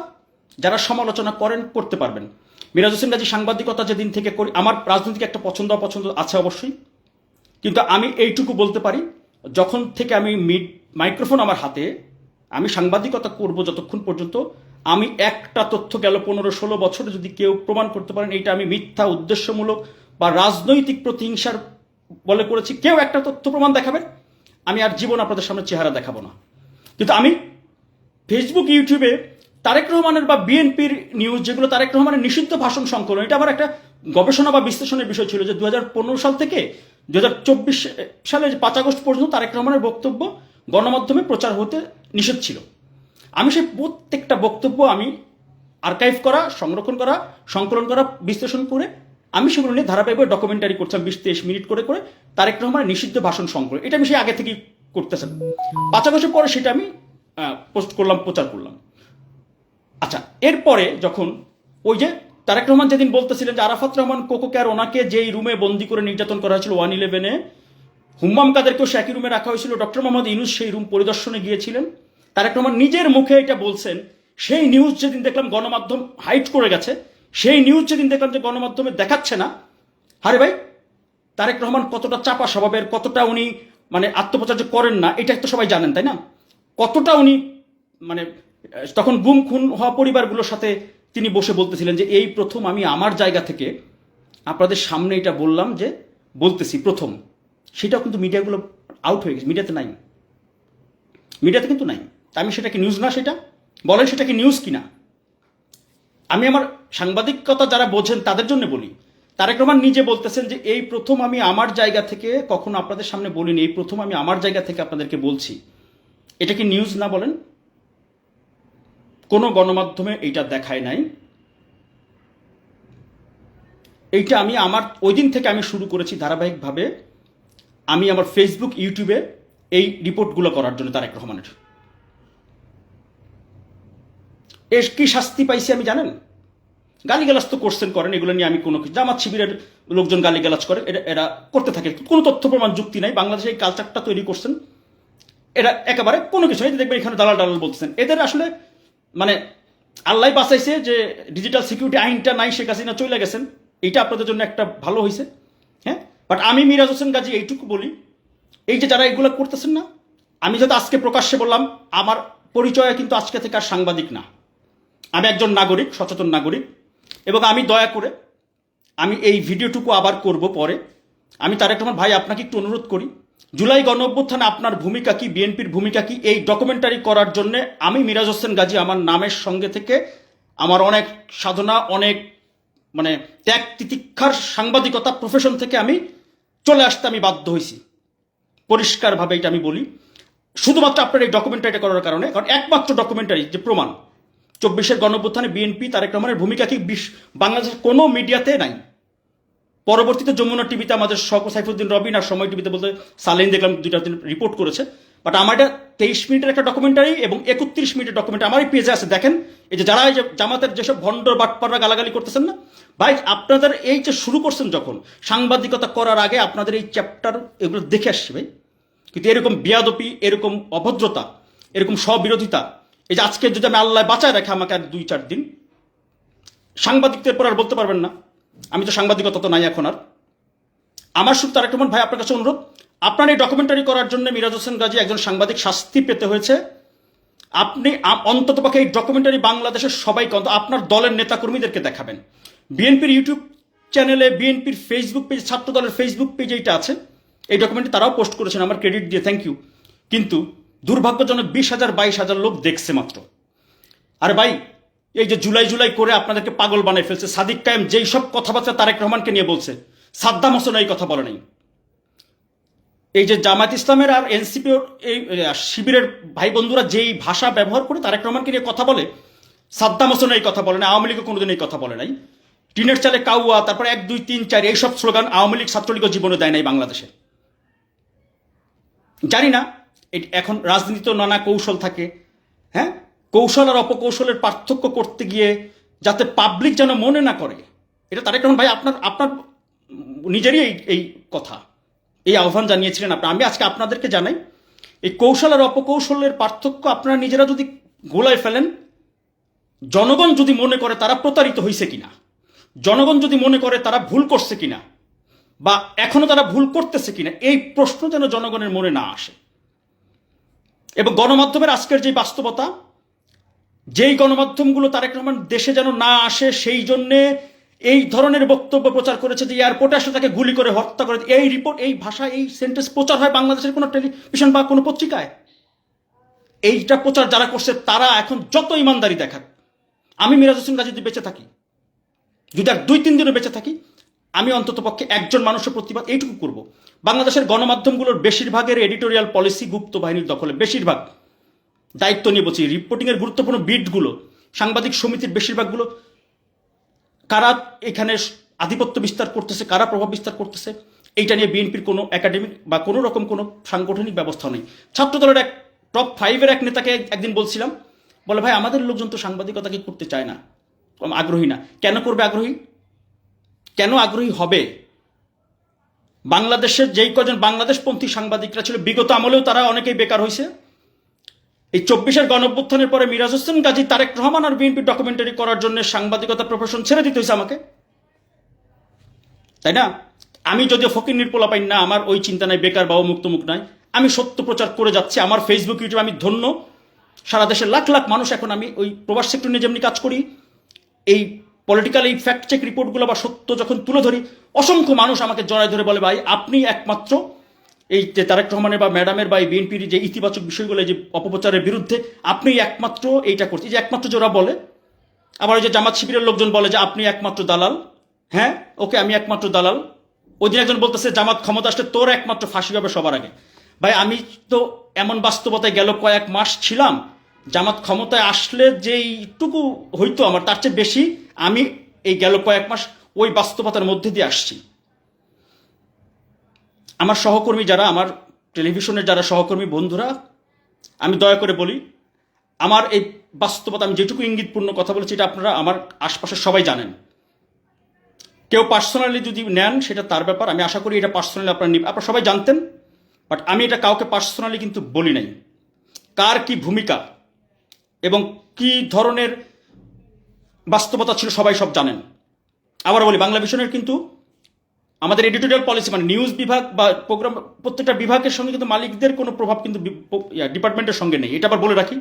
যারা সমালোচনা করেন করতে পারবেন। মিরাজ হোসেন গাজী সাংবাদিকতা যেদিন থেকে করি, আমার রাজনৈতিক একটা পছন্দ অপছন্দ আছে অবশ্যই, কিন্তু আমি এইটুকু বলতে পারি, যখন থেকে আমি মাইক্রোফোন আমার হাতে, আমি সাংবাদিকতা করব যতক্ষণ পর্যন্ত আমি একটা তথ্য গেল 15-16 বছরে যদি কেউ প্রমাণ করতে পারেন এইটা আমি মিথ্যা, উদ্দেশ্যমূলক বা রাজনৈতিক প্রতিহিংসার বলে করেছি, কেউ একটা তথ্য প্রমাণ দেখাবেন, আমি আর জীবন আপনাদের সামনে চেহারা দেখাবো না। কিন্তু আমি ফেসবুক, ইউটিউবে তারেক রহমানের বা বিএনপির নিউজ, যেগুলো তারেক রহমানের নিষিদ্ধ ভাষণ সংকলন, এটা আমার একটা গবেষণা বা বিশ্লেষণের বিষয় ছিল যে 2015 সাল থেকে 2024 সালের 5 আগস্ট পর্যন্ত তারেক রহমানের বক্তব্য গণমাধ্যমে প্রচার হতে নিষেধ ছিল। আমি সেই প্রত্যেকটা বক্তব্য আমি আর্কাইভ করা, সংরক্ষণ করা, সংকলন করা, বিশ্লেষণ করে আমি সেগুলো নিয়ে ধারাবাহিকভাবে ডকুমেন্টারি করছিলাম 20-23 মিনিট করে করে তারেক রহমানের নিষিদ্ধ ভাষণ সংকলন। এটা আমি সেই আগে থেকেই করতেছেন, 5 আগস্টের পরে সেটা আমি পোস্ট করলাম, প্রচার করলাম। আচ্ছা, এরপরে যখন ওই যে তারেক রহমান যেদিন বলতেছিলেন যে আরাফাত রহমান কোকোকে আর ওনাকে যেই রুমে বন্দি করে নির্যাতন করা হয়েছিল 111-এ, হুম্মাম কাদেরকেও সে একই রুমে রাখা হয়েছিল, ডক্টর মোহাম্মদ ইউনূস সেই রুম পরিদর্শনে গিয়েছিলেন, তারেক রহমান নিজের মুখে এটা বলছেন। সেই নিউজ যেদিন দেখলাম গণমাধ্যম হাইড করে গেছে, সেই নিউজ যেদিন দেখলাম যে গণমাধ্যমে দেখাচ্ছে না, আরে ভাই তারেক রহমান কতটা চাপা স্বভাবের, কতটা উনি মানে আত্মপ্রচার যে করেন না, এটা তো সবাই জানেন তাই না, কতটা উনি মানে তখন গুম খুন হওয়া পরিবারগুলোর সাথে তিনি বসে বলতেছিলেন যে এই প্রথম আমি আমার জায়গা থেকে আপনাদের সামনে এটা বললাম, যে বলতেছি প্রথম। সেটাও কিন্তু মিডিয়াগুলো আউট হয়ে গেছে, মিডিয়াতে নাই, মিডিয়াতে কিন্তু নাই। তা আমি সেটা কি নিউজ না, সেটা বলেন সেটা কি নিউজ কিনা? আমি আমার সাংবাদিকতা যারা বোঝেন তাদের জন্য বলি, তারেক রহমান নিজে বলতেছেন যে এই প্রথম আমি আমার জায়গা থেকে কখনো আপনাদের সামনে বলিনি, এই প্রথম আমি আমার জায়গা থেকে আপনাদেরকে বলছি। এটা কি নিউজ না বলেন? কোনো গণমাধ্যমে এইটা দেখায় নাই। এইটা আমি আমার ওই দিন থেকে আমি শুরু করেছি ধারাবাহিকভাবে, আমি আমার ফেসবুক, ইউটিউবে এই রিপোর্টগুলো করার জন্য তারেক রহমানের। এর কি শাস্তি পাইছি আমি জানেন? গালিগালাজ তো করছেন, করেন, এগুলো নিয়ে আমি কোনো কিছু, জামাত শিবিরের লোকজন গালিগালাজ করে, এরা করতে থাকে, কোনো তথ্য প্রমাণ যুক্তি নাই, বাংলাদেশে এই কালচারটা তৈরি করছেন, এরা একেবারে কোনো কিছু নেই। দেখবেন এখানে দালাল দালাল বলতেছেন, এদের আসলে মানে আল্লাহ বাঁচাইছে যে ডিজিটাল সিকিউরিটি আইনটা নাই, শেখ হাসিনা চলে গেছেন, এইটা আপনাদের জন্য একটা ভালো হয়েছে। হ্যাঁ, বাট আমি মিরাজ হোসেন গাজী এইটুকু বলি, এই যে যারা এগুলো করতেছেন না, আমি যাতে আজকে প্রকাশ্যে বললাম, আমার পরিচয় কিন্তু আজকে থেকে আর সাংবাদিক না, আমি একজন নাগরিক, সচেতন নাগরিক। এবং আমি দয়া করে আমি এই ভিডিওটুকু আবার করব পরে, আমি তারেক রহমান ভাই আপনাকে একটু অনুরোধ করি, জুলাই গণঅভ্যুত্থানে আপনার ভূমিকা কি, বিএনপির ভূমিকা কি, এই ডকুমেন্টারি করার জন্য আমি মিরাজ হোসেন গাজী আমার নামের সঙ্গে থেকে আমার অনেক সাধনা, অনেক মানে ত্যাগ তিতিক্ষার সাংবাদিকতা প্রফেশন থেকে আমি চলে আসতে আমি বাধ্য হয়েছি। পরিষ্কারভাবে এটা আমি বলি, শুধুমাত্র আপনার এই ডকুমেন্টারিটা করার কারণে, কারণ একমাত্র ডকুমেন্টারি যে প্রমাণ 24-এর গণঅভ্যুত্থানে বিএনপি তারেক রহমানের ভূমিকা কি বাংলাদেশের কোনো মিডিয়াতে নাই। পরবর্তীতে যমুনা টিভিতে আমাদের সাইফুদ্দিন রবিন আর সময় টিভিতে বলতে সালেন দেখলাম 2টা রিপোর্ট করেছে, বাট আমার এটা 23 মিনিটের একটা ডকুমেন্টারি এবং 31 মিনিটের ডকুমেন্টারি আমার এই পেজে আছে। দেখেন, এই যে যারা এই যে জামাতের যেসব ভণ্ড বাটপাররা গালাগালি করতেছেন না ভাই, আপনাদের এই যে শুরু করছেন যখন সাংবাদিকতা করার আগে আপনাদের এই চ্যাপ্টার এগুলো দেখে আসছে ভাই, কিন্তু এরকম বিয়াদপি, এরকম অভদ্রতা, এরকম স্ববিরোধিতা, এই যে আজকে যদি আমি আল্লাহ বাঁচায় রাখে আমাকে আর 2-4 দিন, সাংবাদিকদের পর আর বলতে পারবেন না আমি তো সাংবাদিকতা তো নাই এখন আর। আমার শুধু তারেক রহমান ভাই আপনার কাছে অনুরোধ, আপনার এই ডকুমেন্টারি করার জন্য মিরাজ হোসেন গাজী একজন সাংবাদিক শাস্তি পেতে হয়েছে। আপনি অন্ততপক্ষে এই ডকুমেন্টারি বাংলাদেশের সবাইকে, আপনার দলের নেতাকর্মীদেরকে দেখাবেন। বিএনপির ইউটিউব চ্যানেলে, বিএনপির ফেসবুক পেজ, ছাত্র দলের ফেসবুক পেজে এটা আছে, এই ডকুমেন্টারি তারাও পোস্ট করেছেন আমার ক্রেডিট দিয়ে, থ্যাংক ইউ। কিন্তু দুর্ভাগ্যজনক 20,000-22,000 লোক দেখছে মাত্র। আর ভাই, এই যে জুলাই করে আপনাদেরকে পাগল বানিয়ে ফেলছে। সাদিক কায়েম যেই সব কথাবার্তা তারেক রহমানকে নিয়ে বলছে, সাদ্দাম হোসেন এই কথা বলে নাই। এই যে জামায়াত ইসলামের আর এনসিপি এই শিবিরের ভাই বন্ধুরা যেই ভাষা ব্যবহার করে তারেক রহমানকে নিয়ে কথা বলে, সাদ্দাম হোসেন এই কথা বলে না, আওয়ামী লীগও কোনোদিন এই কথা বলে নাই। টিনের চালে কাউয়া, তারপরে 1, 2, 3, 4 এইসব স্লোগান আওয়ামী লীগ ছাত্রলীগও জীবনে দেয় নাই বাংলাদেশে। জানি না এখন রাজনীতিতে নানা কৌশল থাকে, হ্যাঁ, কৌশল আর অপকৌশলের পার্থক্য করতে গিয়ে যাতে পাবলিক যেন মনে না করে, এটা তারেক রহমান ভাই আপনার নিজেরই এই কথা, এই আহ্বান জানিয়েছিলেন আপনার। আমি আজকে আপনাদেরকে জানাই, এই কৌশল আর অপকৌশলের পার্থক্য আপনারা নিজেরা যদি গোলায় ফেলেন, জনগণ যদি মনে করে তারা প্রতারিত হয়েছে কিনা, জনগণ যদি মনে করে তারা ভুল করছে কিনা, বা এখনো তারা ভুল করতেছে কিনা, এই প্রশ্ন যেন জনগণের মনে না আসে। এবং গণমাধ্যমের আজকের যে বাস্তবতা, যেই গণমাধ্যমগুলো তারেক রহমান দেশে যেন না আসে সেই জন্যে এই ধরনের বক্তব্য প্রচার করেছে যে এয়ারপোর্টে আসলে তাকে গুলি করে হত্যা করে, এই রিপোর্ট, এই ভাষা, এই সেন্টেন্স প্রচার হয় বাংলাদেশের কোনো টেলিভিশন বা কোনো পত্রিকায়। এইটা প্রচার যারা করছে তারা এখন যত ইমানদারি দেখাক, আমি মিরাজ হোসেন গাজী যদি বেঁচে থাকি, যদি আর 2-3 দিনও বেঁচে থাকি, আমি অন্তত পক্ষে একজন মানুষের প্রতিবাদ এইটুকু করব। বাংলাদেশের গণমাধ্যমগুলোর বেশিরভাগের এডিটোরিয়াল পলিসি গুপ্ত বাহিনীর দখলে, বেশিরভাগ দায়িত্ব নিয়ে বলছি, রিপোর্টিংয়ের গুরুত্বপূর্ণ বিটগুলো, সাংবাদিক সমিতির বেশিরভাগগুলো কারা এখানে আধিপত্য বিস্তার করতেছে, কারা প্রভাব বিস্তার করতেছে, এইটা নিয়ে বিএনপির কোনো একাডেমিক বা কোনো রকম কোনো সাংগঠনিক ব্যবস্থা নেই। ছাত্রদলের এক টপ 5-এর এক নেতাকে একদিন বলছিলাম, বলে ভাই আমাদের লোকজন তো সাংবাদিকতাকে করতে চায় না, আগ্রহী না। কেন করবে আগ্রহী? কেন আগ্রহী হবে? বাংলাদেশের যেই কজন বাংলাদেশপন্থী সাংবাদিকরা ছিল বিগত আমলেও তারা অনেকেই বেকার হয়েছে। এই 24-এর গণঅভ্যুত্থানের পরে মিরাজ হোসেন গাজী, তারেক রহমান আর বিএনপির ডকুমেন্টারি করার জন্য সাংবাদিকতা প্রফেশন ছেড়ে দিতে হয়েছে আমাকে, তাই না? আমি যদিও ফকির পোলা পাই না, আমার ওই চিন্তা নাই, বেকার বা মুক্ত মুখ নাই, আমি সত্য প্রচার করে যাচ্ছি। আমার ফেসবুক, ইউটিউব আমি ধন্য, সারা দেশের লাখ লাখ মানুষ এখন, আমি ওই প্রবাস সেক্টর নিয়ে যেমনি কাজ করি, এই পলিটিক্যাল এই ফ্যাক্ট চেক রিপোর্টগুলো বা সত্য যখন তুলে ধরি, অসংখ্য মানুষ আমাকে জড়ায় ধরে বলে ভাই আপনি একমাত্র এই যে তারেক রহমানের বা ম্যাডামের বা এই বিএনপির যে ইতিবাচক বিষয়গুলো, যে অপপ্রচারের বিরুদ্ধে আপনি একমাত্র এইটা করছে, যে একমাত্র জোরা বলে। আবার ওই যে জামাত শিবিরের লোকজন বলে যে আপনি একমাত্র দালাল। হ্যাঁ, ওকে, আমি একমাত্র দালাল। ওই দিন একজন বলতেছে জামাত ক্ষমতা আসলে তোর একমাত্র ফাঁসি হবে সবার আগে। ভাই আমি তো এমন বাস্তবতায় গেল কয়েক মাস ছিলাম, জামাত ক্ষমতায় আসলে যেইটুকু হইতো আমার, তার চেয়ে বেশি আমি এই গেল কয়েক মাস ওই বাস্তবতার মধ্যে দিয়ে আসছি। আমার সহকর্মী যারা, আমার টেলিভিশনের যারা সহকর্মী বন্ধুরা, আমি দয়া করে বলি, আমার এই বাস্তবতা, আমি যেটুকু ইঙ্গিতপূর্ণ কথা বলেছি এটা আপনারা আমার আশপাশের সবাই জানেন। কেউ পার্সোনালি যদি নেন সেটা তার ব্যাপার, আমি আশা করি এটা পার্সোনালি আপনারা সবাই জানতেন, বাট আমি এটা কাউকে পার্সোনালি কিন্তু বলি নাই। কার কি ভূমিকা এবং কি ধরনের বাস্তবতা ছিল সবাই সব জানেন। আবার বলি, বাংলা ভিশনের কিন্তু আমাদের এডিটোরিয়াল পলিসি, মানে নিউজ বিভাগ বা প্রোগ্রাম, প্রত্যেকটা বিভাগের সঙ্গে কিন্তু মালিকদের কোনো প্রভাব কিন্তু ডিপার্টমেন্টের সঙ্গে নেই, এটা আবার বলে রাখি।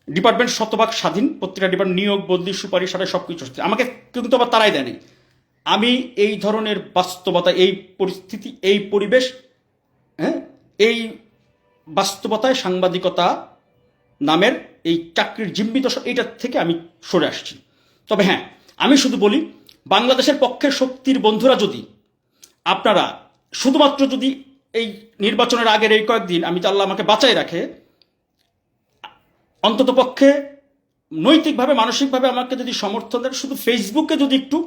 ডিপার্টমেন্ট শতভাগ স্বাধীন, প্রত্যেকটা ডিপার্টমেন্ট নিয়োগ, বদলি, সুপারিশ, সাথে সব কিছু। আমাকে কিন্তু আবার তারাই দেয়নি। আমি এই ধরনের বাস্তবতা, এই পরিস্থিতি, এই পরিবেশ, হ্যাঁ, এই বাস্তবতায় সাংবাদিকতা নামের এই চাকরির জিম্মিত এইটার থেকে আমি সরে আসছি। তবে হ্যাঁ, আমি শুধু বলি, বাংলাদেশের পক্ষে শক্তির বন্ধুরা যদি আপনারা শুধুমাত্র যদি এই নির্বাচনের আগের এই কয়েকদিন আমি তো আল্লাহ আমাকে বাঁচাই রাখে, অন্তত পক্ষে নৈতিকভাবে মানসিকভাবে আমাকে যদি সমর্থন দেন, শুধু ফেসবুকে যদি একটু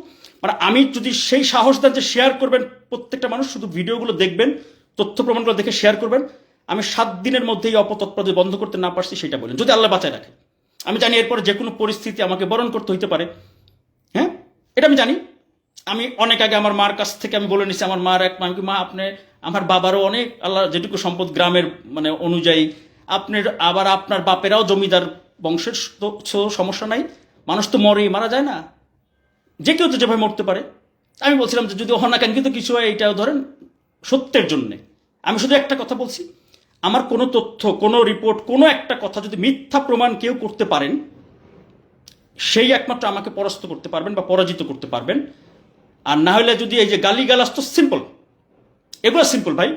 মানে আমি যদি সেই সাহস দেন যে শেয়ার করবেন, প্রত্যেকটা মানুষ শুধু ভিডিওগুলো দেখবেন, তথ্য প্রমাণগুলো দেখে শেয়ার করবেন, আমি 7 দিনের মধ্যে এই অপতৎপর যদি বন্ধ করতে না পারছি সেটা বলেন, যদি আল্লাহ বাঁচায় রাখে। আমি জানি এরপরে যে কোনো পরিস্থিতি আমাকে বরণ করতে হইতে পারে, হ্যাঁ এটা আমি জানি। আমি অনেক আগে আমার মার কাছ থেকে আমি বলে নিছি, আমার মার এক মা আপনি, আমার বাবারও অনেক আল্লাহ যেটুকু সম্পদ গ্রামের মানে অনুযায়ী, আপনার আবার আপনার বাপেরাও জমিদার বংশের, তো সমস্যা নাই, মানুষ তো মরেই, মারা যায় না, যে কেউ তো যেভাবে মরতে পারে। আমি বলছিলাম যে যদি না কেন কিন্তু কিছু হয়, এইটাও ধরেন সত্যের জন্যে। আমি শুধু একটা কথা বলছি, আমার কোনো তথ্য, কোনো রিপোর্ট, কোনো একটা কথা যদি মিথ্যা প্রমাণ কেউ করতে পারেন, সেই একমাত্র আমাকে পরাস্ত করতে পারবেন বা পরাজিত করতে পারবেন। আর না হলে যদি এই যে গালিগালাজ, তো সিম্পল, এগুলো সিম্পল ভাই।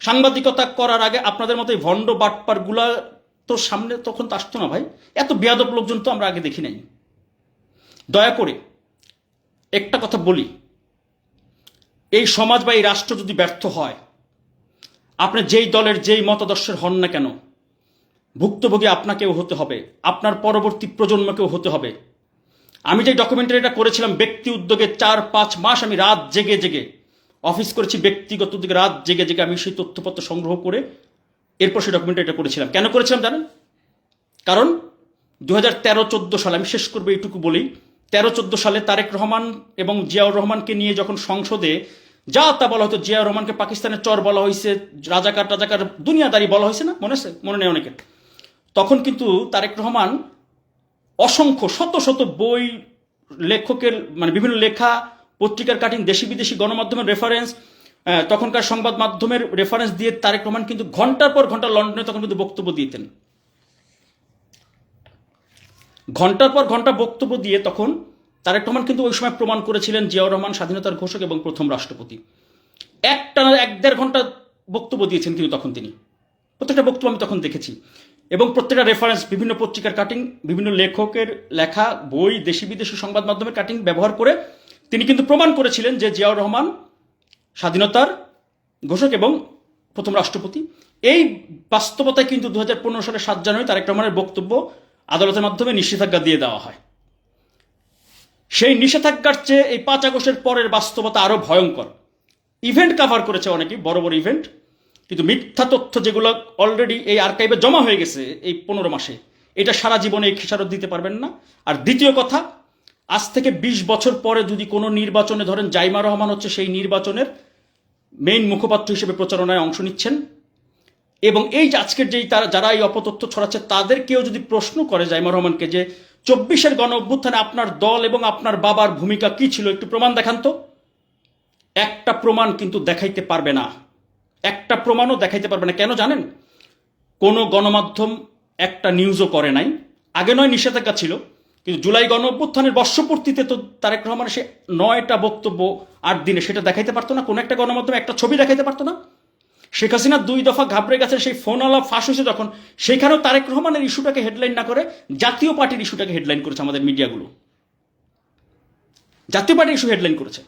সাংবাদিকতা করার আগে আপনাদের মতো এই ভণ্ড বাটপারগুলা তো সামনে তখন তো আসতো না ভাই, এত বেয়াদব লোকজন তো আমরা আগে দেখি নাই। দয়া করে একটা কথা বলি, এই সমাজ বা এই রাষ্ট্র যদি ব্যর্থ হয়, আপনি যেই দলের যেই মতাদর্শের হন না কেন, ভুক্তভোগী আপনাকেও হতে হবে, আপনার পরবর্তী প্রজন্মকেও হতে হবে। আমি যে ডকুমেন্টারিটা করেছিলাম ব্যক্তি উদ্যোগে, 4-5 মাস আমি রাত জেগে জেগে অফিস করেছি, ব্যক্তিগত উদ্যোগে রাত জেগে জেগে আমি সেই তথ্যপত্র সংগ্রহ করে এরপর সেই ডকুমেন্টারিটা করেছিলাম। কেন করেছিলাম জানেন? কারণ 2013-14 সালে, আমি শেষ করবো এইটুকু বলি, 13-14 সালে তারেক রহমান এবং জিয়াউর রহমানকে নিয়ে যখন সংসদে যা তা বলা হতো, জিয়াউর রহমানকে পাকিস্তানের চর বলা হয়েছে, রাজাকার টাজাকার দুনিয়াদারি বলা হয়েছে না, মনে আছে? মনে নেই অনেকের। তখন কিন্তু তারেক রহমান অসংখ্য শত শত বই, লেখকের মানে বিভিন্ন লেখা, পত্রিকার কাটিং, দেশি বিদেশি গণমাধ্যমের রেফারেন্স, তখনকার সংবাদ মাধ্যমের রেফারেন্স দিয়ে তারেক রহমান কিন্তু ঘন্টার পর ঘন্টা লন্ডনে তখন কিন্তু বক্তব্য দিতেন। ঘন্টার পর ঘন্টা বক্তব্য দিয়ে তখন তারেক রহমান কিন্তু ওই সময় প্রমাণ করেছিলেন জিয়াউর রহমান স্বাধীনতার ঘোষক এবং প্রথম রাষ্ট্রপতি। একটানা 1-1.5 ঘন্টা বক্তব্য দিয়েছেন কিন্তু তখন তিনি। প্রত্যেকটা বক্তব্য আমি তখন দেখেছি, এবং প্রত্যেকটা রেফারেন্স, বিভিন্ন পত্রিকার কাটিং, বিভিন্ন লেখকের লেখা বই, দেশি বিদেশি সংবাদ মাধ্যমের কাটিং ব্যবহার করে তিনি কিন্তু প্রমাণ করেছিলেন যে জিয়াউর রহমান স্বাধীনতার ঘোষক এবং প্রথম রাষ্ট্রপতি। এই বাস্তবতায় কিন্তু 2015 সালের 7 জানুয়ারি তারেক রহমানের বক্তব্য আদালতের মাধ্যমে নিষেধাজ্ঞা দিয়ে দেওয়া হয়। সেই নিষেধাজ্ঞার চেয়ে এই 5 আগস্টের পরের বাস্তবতা আরো ভয়ঙ্কর। ইভেন্ট কাভার করেছে অনেকে, বড় বড় ইভেন্ট, কিন্তু মিথ্যা তথ্য যেগুলো অলরেডি এই আর্কাইভে জমা হয়ে গেছে এই 15 মাসে, এটা সারা জীবনে এই খেসারত দিতে পারবেন না। আর দ্বিতীয় কথা, আজ থেকে 20 বছর পরে যদি কোনো নির্বাচনে, ধরেন জাইমা রহমান হচ্ছে সেই নির্বাচনের মেইন মুখপাত্র হিসেবে প্রচারণায় অংশ নিচ্ছেন, এবং এই যে আজকের যেই যারা এই অপতথ্য ছড়াচ্ছে তাদের কেউ যদি প্রশ্ন করে জাইমা রহমানকে যে 24-এর গণ অভ্যুত্থানে আপনার দল এবং আপনার বাবার ভূমিকা কি ছিল, একটু প্রমাণ দেখান তো, একটা প্রমাণ কিন্তু দেখাইতে পারবে না, একটা প্রমাণও দেখাইতে পারবে না। কেন জানেন? কোনো গণমাধ্যম একটা নিউজও করে নাই। আগে নয় নিষেধাজ্ঞা ছিল, কিন্তু জুলাই গণ অভ্যুত্থানের বর্ষপূর্তিতে তো তারেক রহমান সে 9টা বক্তব্য 8 দিনে সেটা দেখাইতে পারতো না, কোনো একটা গণমাধ্যমে একটা ছবি দেখাইতে পারতো না। শেখ হাসিনা 2 দফা ঘাবড়ে গেছেন, সেই ফোন আলাপ ফাঁস হয়েছে যখন, সেখানেও তারেক রহমানের ইস্যুটাকে হেডলাইন না করে জাতীয় পার্টির ইস্যুটাকে হেডলাইন করেছে আমাদের মিডিয়াগুলো, জাতীয় পার্টির ইস্যু হেডলাইন করেছে।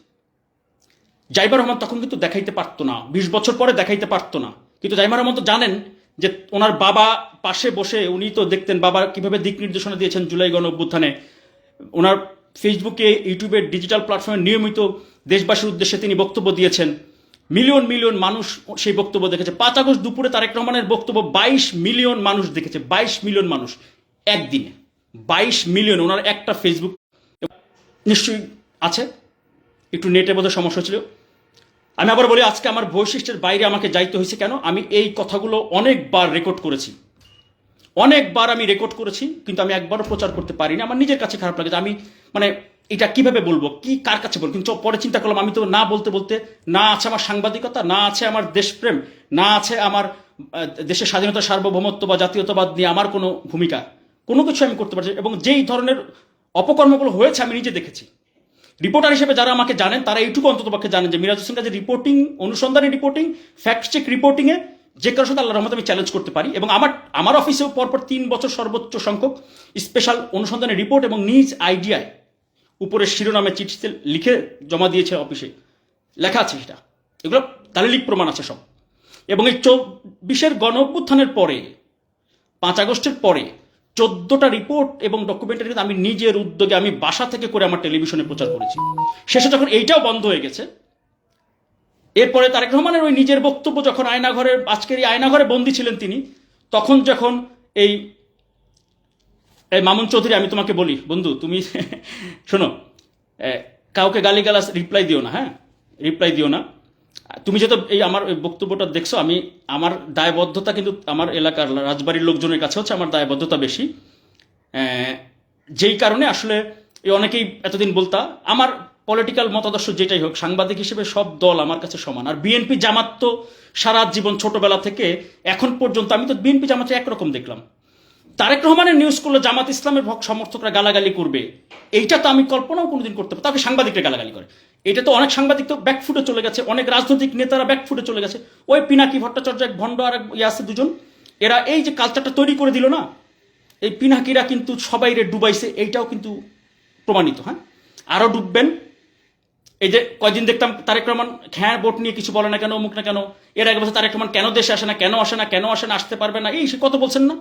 জাইমা রহমান তখন কিন্তু দেখাইতে পারতো না, 20 বছর পরে দেখাইতে পারতো না, কিন্তু জাইমা রহমান তো জানেন যে ওনার বাবা পাশে বসে উনি তো দেখতেন বাবা কিভাবে দিক নির্দেশনা দিয়েছেন জুলাই গণ অভ্যুত্থানে। ওনার ফেসবুকে, ইউটিউবের ডিজিটাল প্ল্যাটফর্মে নিয়মিত দেশবাসীর উদ্দেশ্যে তিনি বক্তব্য দিয়েছেন, মিলিয়ন মিলিয়ন মানুষ সেই বক্তব্য দেখেছে। 5 আগস্ট দুপুরে তারেক রহমানের বক্তব্য 22 মিলিয়ন মানুষ দেখেছে, 22 মিলিয়ন মানুষ একদিনে, 22 মিলিয়ন। ওনার একটা ফেসবুক নিশ্চয়ই আছে, একটু নেটে বোধহয় সমস্যা ছিল। আমি আবার বলি, আজকে আমার বৈশিষ্ট্যের বাইরে আমাকে যাইতে হয়েছে কেন? আমি এই কথাগুলো অনেকবার রেকর্ড করেছি, অনেকবার আমি রেকর্ড করেছি, কিন্তু আমি একবারও প্রচার করতে পারিনি। আমার নিজের কাছে খারাপ লাগে যে আমি মানে এটা কিভাবে বলবো, কি কার কাছে বলবো। কিন্তু পরে চিন্তা করলাম আমি তো না বলতে বলতে, না আছে আমার সাংবাদিকতা, না আছে আমার দেশপ্রেম, না আছে আমার দেশের স্বাধীনতা, সার্বভৌমত্ব বা জাতীয়তাবাদ নিয়ে আমার কোনো ভূমিকা, কোনো কিছু আমি করতে পারছি। এবং যেই ধরনের অপকর্মগুলো হয়েছে আমি নিজে দেখেছি। রিপোর্টার হিসেবে যারা আমাকে জানেন তারা এইটুকু অন্তত পক্ষে জানেন যে মিরাজ হোসেন কাজে রিপোর্টিং, অনুসন্ধানী রিপোর্টিং, ফ্যাক্ট চেক রিপোর্টিংয়ে যে কারোর সাথে আল্লাহর রহমতে আমি চ্যালেঞ্জ করতে পারি। এবং আমার অফিসেও পরপর 3 বছর সর্বোচ্চ সংখ্যক স্পেশাল অনুসন্ধানী রিপোর্ট এবং নিজ আইডিয়ায় উপরের শিরোনামে চিঠিতে লিখে জমা দিয়েছে অফিসে, লেখা আছে সেটা, এগুলো দালিলিক প্রমাণ আছে সব। এবং এই 24-এর গণ অভ্যুত্থানের পরে 5 আগস্টের পরে 14টা রিপোর্ট এবং ডকুমেন্টারি আমি নিজের উদ্যোগে আমি বাসা থেকে করে আমার টেলিভিশনে প্রচার করেছি। শেষে যখন এইটাও বন্ধ হয়ে গেছে, এরপরে তারেক রহমানের ওই নিজের বক্তব্য যখন আয়নাঘরের আজকের এই আয়নাঘরে বন্দী ছিলেন তিনি, তখন যখন এই মামুন চৌধুরী, আমি তোমাকে বলি বন্ধু, তুমি শোনো, কাউকে গালিগালাজ রিপ্লাই দিও না, হ্যাঁ রিপ্লাই দিও না। তুমি যেহেতু এই আমার ওই বক্তব্যটা দেখছো, আমি আমার দায়বদ্ধতা কিন্তু আমার এলাকার রাজবাড়ির লোকজনের কাছে হচ্ছে আমার দায়বদ্ধতা বেশি, যেই কারণে আসলে এই অনেকেই এতদিন বলতা আমার পলিটিক্যাল মতাদর্শ যেটাই হোক, সাংবাদিক হিসেবে সব দল আমার কাছে সমান। আর বিএনপি জামাত তো সারা জীবন ছোটবেলা থেকে এখন পর্যন্ত আমি তো বিএনপি জামাতে একরকম দেখলাম। তারেক রহমানের নিউজ করলে জামাত ইসলামের সমর্থকরা গালাগালি করবে, এইটা তো আমি কল্পনাও কোনোদিন করতে পারি। তাকে সাংবাদিকরা গালাগালি করে, এটা তো অনেক সাংবাদিক তো ব্যাকফুটে চলে গেছে, অনেক রাজনৈতিক নেতারা ব্যাকফুটে চলে গেছে। ওই পিনাকি ভট্টাচার্য এক ভণ্ড আর এক আছে দুজন, এরা এই যে কালচারটা তৈরি করে দিল না, এই পিনাকিরা কিন্তু সবাই রে ডুবাইছে, এইটাও কিন্তু প্রমাণিত। হ্যাঁ, আরও ডুববেন। এই যে কয়দিন দেখতাম তারেক রহমান হ্যাঁ ভোট নিয়ে কিছু বলে না কেন, অমুক না কেন, এর আগে বলছে তারেক রহমান কেন দেশে আসে না, কেন আসে না, কেন আসে না, আসতে পারবে না, এই সে কত বলছেন না।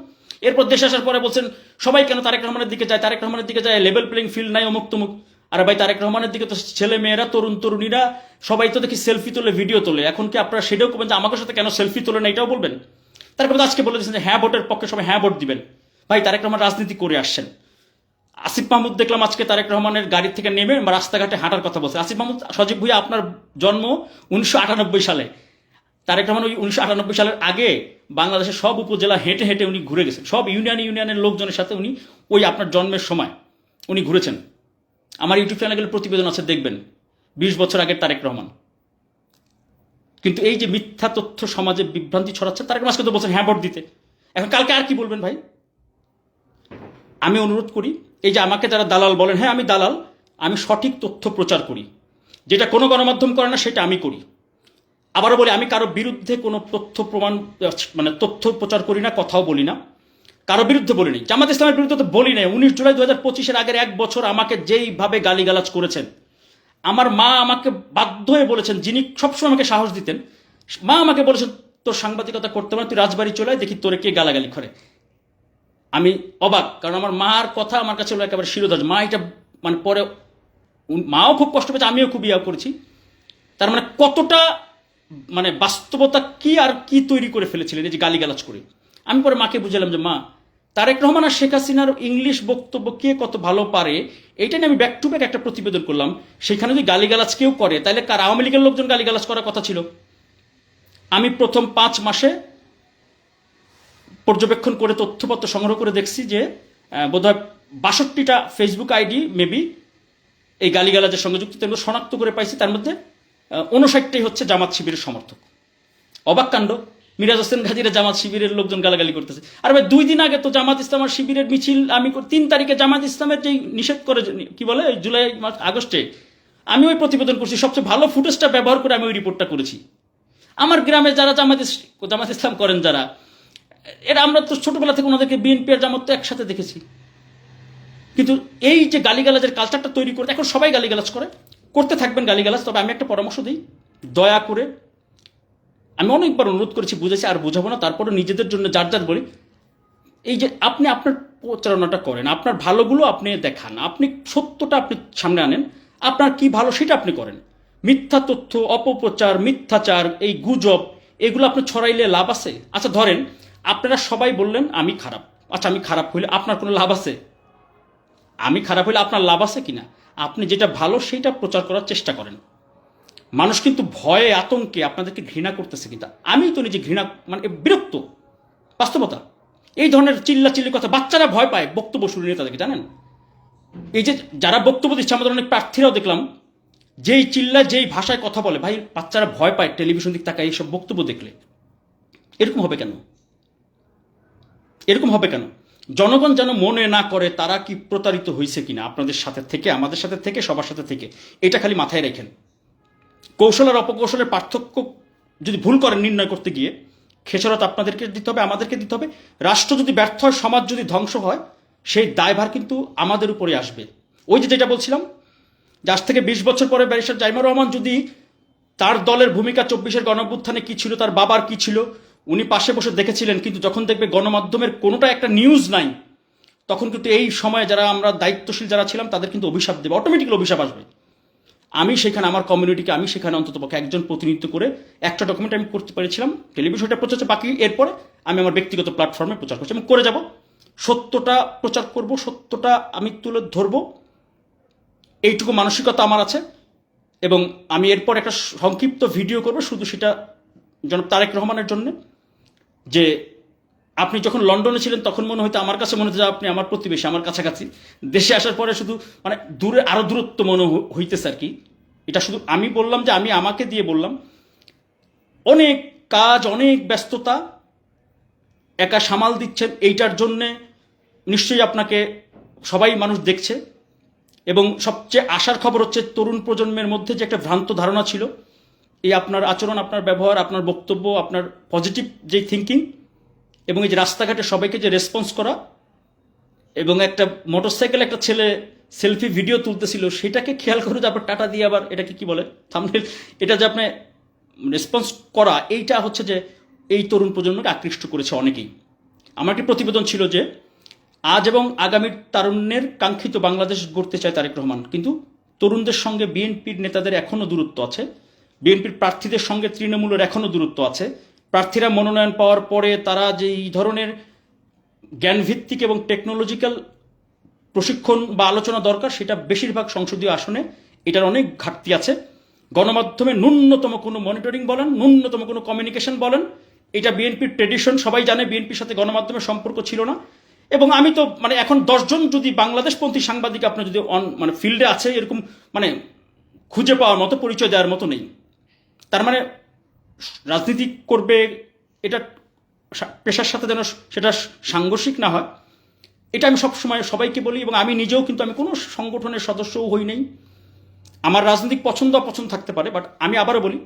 এরপর দেশে আসার পরে বলছেন সবাই কেন তারেক রহমানের দিকে যায়, তারেক রহমানের দিকে যায়, লেভেল প্লেইং ফিল্ড নাই, অমুক তমুক। আর ভাই তারেক রহমানের দিকে তো ছেলে মেয়েরা তরুণ তরুণীরা সবাই তো দেখি সেলফি তোলে, ভিডিও তোলে। এখন কি আপনারা সেটাও করবেন যে আমাদের সাথে কেন সেলফি তোলে না, এটাও বলবেন? তারপরে আজকে বলে দিচ্ছেন যে হ্যাঁ ভোটের পক্ষে সবাই হ্যাঁ ভোট দিবেন। ভাই তারেক রহমান রাজনীতি করে আসছেন। আসিফ মাহমুদ দেখলাম আজকে তারেক রহমানের গাড়ি থেকে নেমে রাস্তাঘাটে হাঁটার কথা বলছে। আসিফ মাহমুদ, সজীব ভুইয়া আপনার জন্ম 1998 সালে, তারেক রহমান ওই 1998 সালের আগে বাংলাদেশের সব উপজেলা হেঁটে হেঁটে উনি ঘুরে গেছেন, সব ইউনিয়নের লোকজনের সাথে উনি ওই আপনার জন্মের সময় উনি ঘুরেছেন। আমার ইউটিউব চ্যানেলের প্রতিবেদন আছে, দেখবেন 20 বছর আগের তারেক রহমান। কিন্তু এই যে মিথ্যা তথ্য সমাজে বিভ্রান্তি ছড়াচ্ছে, তারেক মাসকে তো বলছেন হ্যাঁ ভোট দিতে। এখন কালকে আর কি বলবেন ভাই? আমি অনুরোধ করি, এই যে আমাকে যারা দালাল বলেন, হ্যাঁ আমি দালাল, আমি সঠিক তথ্য প্রচার করি, যেটা কোনো গণমাধ্যম করে না সেটা আমি করি। আবারও বলি, আমি কারো বিরুদ্ধে কোনো তথ্য প্রমাণ মানে তথ্য প্রচার করি না, কথাও বলি না, কারো বিরুদ্ধে বলি নাই। জামাত ইসলামের বিরুদ্ধে তো বলি নাই। 19 জুলাই 2025-এর আগের 1 বছর আমাকে যেইভাবে গালিগালাজ করেছেন, আমার মা আমাকে বাধ্য হয়ে বলেছেন, যিনি সবসময় আমাকে সাহস দিতেন, মা আমাকে বলেছেন তোর সাংবাদিকতা করতে পারে, তুই রাজবাড়ি চলে আয়, দেখি তোরে কে গালাগালি করে। আমি অবাক, কারণ আমার মার কথা আমার কাছে হলো একেবারে শিরোধার্য। মা এটা মানে পরে মাও খুব কষ্ট পেয়েছে, আমিও খুব ইয়া করেছি। তার মানে কতটা মানে বাস্তবতা কি আর কি তৈরি করে ফেলেছিলেন এই যে গালিগালাজ করে। আমি পরে মাকে বুঝালাম যে মা, তারেক রহমান আর শেখ হাসিনার ইংলিশ বক্তব্য কে কত ভালো পারে, এইটা নিয়ে আমি ব্যাক টু ব্যাক একটা প্রতিবেদন করলাম। সেখানে যদি গালিগালাজ কেউ করে, তাহলে কার আওয়ামী লীগের লোকজন গালিগালাজ করার কথা ছিল। আমি প্রথম 5 মাসে পর্যবেক্ষণ করে তথ্যপত্র সংগ্রহ করে দেখছি যে বোধহয় 62টা ফেসবুক আইডি মেবি এই গালিগালাজের সঙ্গে যুক্ত, তেমন শনাক্ত করে পাইছি। তার মধ্যে 59টাই হচ্ছে জামাত শিবিরের সমর্থক। অবাক কাণ্ড, মিরাজ হোসেন গাজীরা জামাত শিবিরের লোকজন গালাগালি করতেছে। আর ভাই 2 দিন আগে তো জামাত ইসলামের শিবিরের মিছিল আমি 3 তারিখে জামাত ইসলামের যেই নিষেধ করে কি বলে জুলাই আগস্টে, আমি ওই প্রতিবেদন করছি, সবচেয়ে ভালো ফুটেজটা ব্যবহার করে আমি ওই রিপোর্টটা করেছি। আমার গ্রামে যারা জামাত ইসলাম করেন যারা, এরা আমরা তো ছোটবেলা থেকে ওনাদেরকে বিএনপি আর জামাত তো একসাথে দেখেছি। কিন্তু এই যে গালিগালাজের কালচারটা তৈরি করে এখন সবাই গালিগালাজ করতে থাকবেন গালিগালাজ। তবে আমি একটা পরামর্শ দিই, দয়া করে, আমি অনেকবার অনুরোধ করেছি, বুঝেছি, আর বুঝাবো না, তারপরে নিজেদের জন্য যার যার বলি, এই যে আপনি আপনার প্রচারণাটা করেন, আপনার ভালোগুলো আপনি দেখান, আপনি সত্যটা আপনি সামনে আনেন, আপনার কি ভালো সেটা আপনি করেন। মিথ্যা তথ্য, অপপ্রচার, মিথ্যাচার, এই গুজব, এগুলো আপনি ছড়াইলে লাভ আছে? আচ্ছা ধরেন আপনারা সবাই বললেন আমি খারাপ, আচ্ছা আমি খারাপ হইলে আপনার কোনো লাভ আছে? আমি খারাপ হইলে আপনার লাভ আছে কিনা? আপনি যেটা ভালো সেইটা প্রচার করার চেষ্টা করেন। মানুষ কিন্তু ভয়ে আতঙ্কে আপনাদেরকে ঘৃণা করতেছে, কিন্তু আমি তো নিজে ঘৃণা মানে বিরক্ত, বাস্তবতা। এই ধরনের চিল্লাচিল্লি কথা বাচ্চারা ভয় পায় বক্তব্য শুনে নেতাদেরকে, জানেন? এই যে যারা বক্তব্য দিচ্ছে, আমাদের অনেক প্রার্থীরাও দেখলাম যেই চিল্লা যেই ভাষায় কথা বলে, ভাই বাচ্চারা ভয় পায় টেলিভিশন দিক তাকায় এইসব বক্তব্য দেখলে। এরকম হবে কেন? এরকম হবে কেন? জনগণ যেন মনে না করে তারা কি প্রতারিত হয়েছে কিনা আপনাদের সাথে থেকে, আমাদের সাথে থেকে, সবার সাথে থেকে, এটা খালি মাথায় রাখেন। কৌশল আর অপকৌশলের পার্থক্য যদি ভুল করেন নির্ণয় করতে গিয়ে, খেসারত আপনাদেরকে দিতে হবে, আমাদেরকে দিতে হবে। রাষ্ট্র যদি ব্যর্থ হয়, সমাজ যদি ধ্বংস হয়, সেই দায়ভার কিন্তু আমাদের উপরে আসবে। ওই যে যেটা বলছিলাম, যে আজ থেকে 20 বছর পরে ব্যারিস্টার জাইমা রহমান যদি তার দলের ভূমিকা 24-এর গণঅভ্যুত্থানে কি ছিল, তার বাবার কি ছিল, উনি পাশে বসে দেখেছিলেন। কিন্তু যখন দেখবে গণমাধ্যমের কোনোটা একটা নিউজ নাই, তখন কিন্তু এই সময়ে যারা আমরা দায়িত্বশীল যারা ছিলাম তাদের কিন্তু অভিশাপ দেবে, অটোমেটিক্যালি অভিশাপ আসবে। আমি সেখানে আমার কমিউনিটিকে আমি সেখানে অন্ততপক্ষে একজন প্রতিনিধিত্ব করে একটা ডকুমেন্ট আমি করতে পেরেছিলাম। টেলিভিশনটা প্রচার হচ্ছে, বাকি এরপরে আমি আমার ব্যক্তিগত প্ল্যাটফর্মে প্রচার করছি, আমি করে যাব, সত্যটা প্রচার করব, সত্যটা আমি তুলে ধরবো, এইটুকু মানসিকতা আমার আছে। এবং আমি এরপর একটা সংক্ষিপ্ত ভিডিও করব শুধু সেটা জনাব তারেক রহমানের জন্য, যে আপনি যখন লন্ডনে ছিলেন তখন মনে হয়তো আমার কাছে মনে হতো যে আপনি আমার প্রতিবেশী, আমার কাছাকাছি। দেশে আসার পরে শুধু মানে দূরে আরো দূরত্ব মনে হইতেছে আর কি। এটা শুধু আমি বললাম যে আমি আমাকে দিয়ে বললাম, অনেক কাজ, অনেক ব্যস্ততা একা সামাল দিচ্ছেন, এইটার জন্যে নিশ্চয়ই আপনাকে সবাই মানুষ দেখছে। এবং সবচেয়ে আশার খবর হচ্ছে তরুণ প্রজন্মের মধ্যে যে একটা ভ্রান্ত ধারণা ছিল, এই আপনার আচরণ, আপনার ব্যবহার, আপনার বক্তব্য, আপনার পজিটিভ যে থিঙ্কিং, এবং এই যে রাস্তাঘাটে সবাইকে যে রেসপন্স করা, এবং একটা মোটরসাইকেল একটা ছেলে সেলফি ভিডিও তুলতেছিল সেটাকে খেয়াল করে যে আপনার টাটা দিয়ে আবার এটাকে কি বলে থাম্বনেল, এটা যে আপনি রেসপন্স করা, এইটা হচ্ছে যে এই তরুণ প্রজন্মকে আকৃষ্ট করেছে অনেকেই। আমার একটি প্রতিবেদন ছিল যে আজ এবং আগামীর তারুণ্যের কাঙ্ক্ষিত বাংলাদেশ গড়তে চায় তারেক রহমান, কিন্তু তরুণদের সঙ্গে বিএনপির নেতাদের এখনও দূরত্ব আছে, বিএনপির প্রার্থীদের সঙ্গে তৃণমূলের এখনও দূরত্ব আছে। প্রার্থীরা মনোনয়ন পাওয়ার পরে তারা যে এই ধরনের জ্ঞানভিত্তিক এবং টেকনোলজিক্যাল প্রশিক্ষণ বা আলোচনা দরকার, সেটা বেশিরভাগ সংসদীয় আসনে এটার অনেক ঘাটতি আছে। গণমাধ্যমে ন্যূনতম কোনো মনিটরিং বলেন, ন্যূনতম কোনো কমিউনিকেশন বলেন, এটা বিএনপির ট্রেডিশন, সবাই জানে বিএনপির সাথে গণমাধ্যমের সম্পর্ক ছিল না। এবং আমি তো মানে এখন 10 জন যদি বাংলাদেশপন্থী সাংবাদিক আপনার যদি মানে ফিল্ডে আছে এরকম মানে খুঁজে পাওয়ার মতো, পরিচয় দেওয়ার মতো নেই। তার মানে রাজনীতি করবে এটা পেশার সাথে যেন সেটা সাংঘর্ষিক না হয়, এটা আমি সবসময় সবাইকে বলি। এবং আমি নিজেও কিন্তু আমি কোনো সংগঠনের সদস্যও হই নাই। আমার রাজনৈতিক পছন্দ অপছন্দ থাকতে পারে, বাট আমি আবারও বলি,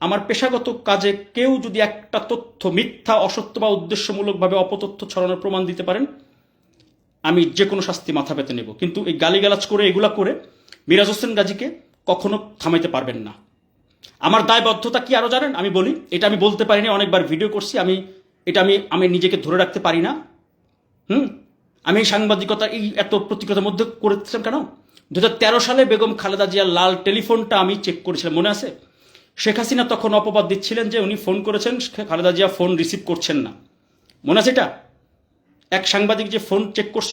আমার পেশাগত কাজে কেউ যদি একটা তথ্য মিথ্যা, অসত্য বা উদ্দেশ্যমূলকভাবে অপতথ্য ছড়ানোর প্রমাণ দিতে পারেন, আমি যে কোনো শাস্তি মাথা পেতে নেব। কিন্তু এই গালিগালাজ করে এগুলা করে মিরাজ হোসেন গাজীকে কখনো থামাইতে পারবেন না। আমার দায়বদ্ধতা কি আরো জানেন? আমি বলি, এটা আমি বলতে পারিনি, অনেকবার ভিডিও করছি, এটা আমি নিজেকে ধরে রাখতে পারি না। আমি এই সাংবাদিকতা এই এত প্রতিক্রিয়ার মধ্যে করেছিলাম কেন? 2013 সালে বেগম খালেদা জিয়ার লাল টেলিফোনটা আমি চেক করেছিলাম, মনে আছে? শেখ হাসিনা তখন অপবাদ দিচ্ছিলেন যে উনি ফোন করেছেন, খালেদা জিয়া ফোন রিসিভ করছেন না, মনে আছে এটা? এক সাংবাদিক যে ফোন চেক করছে,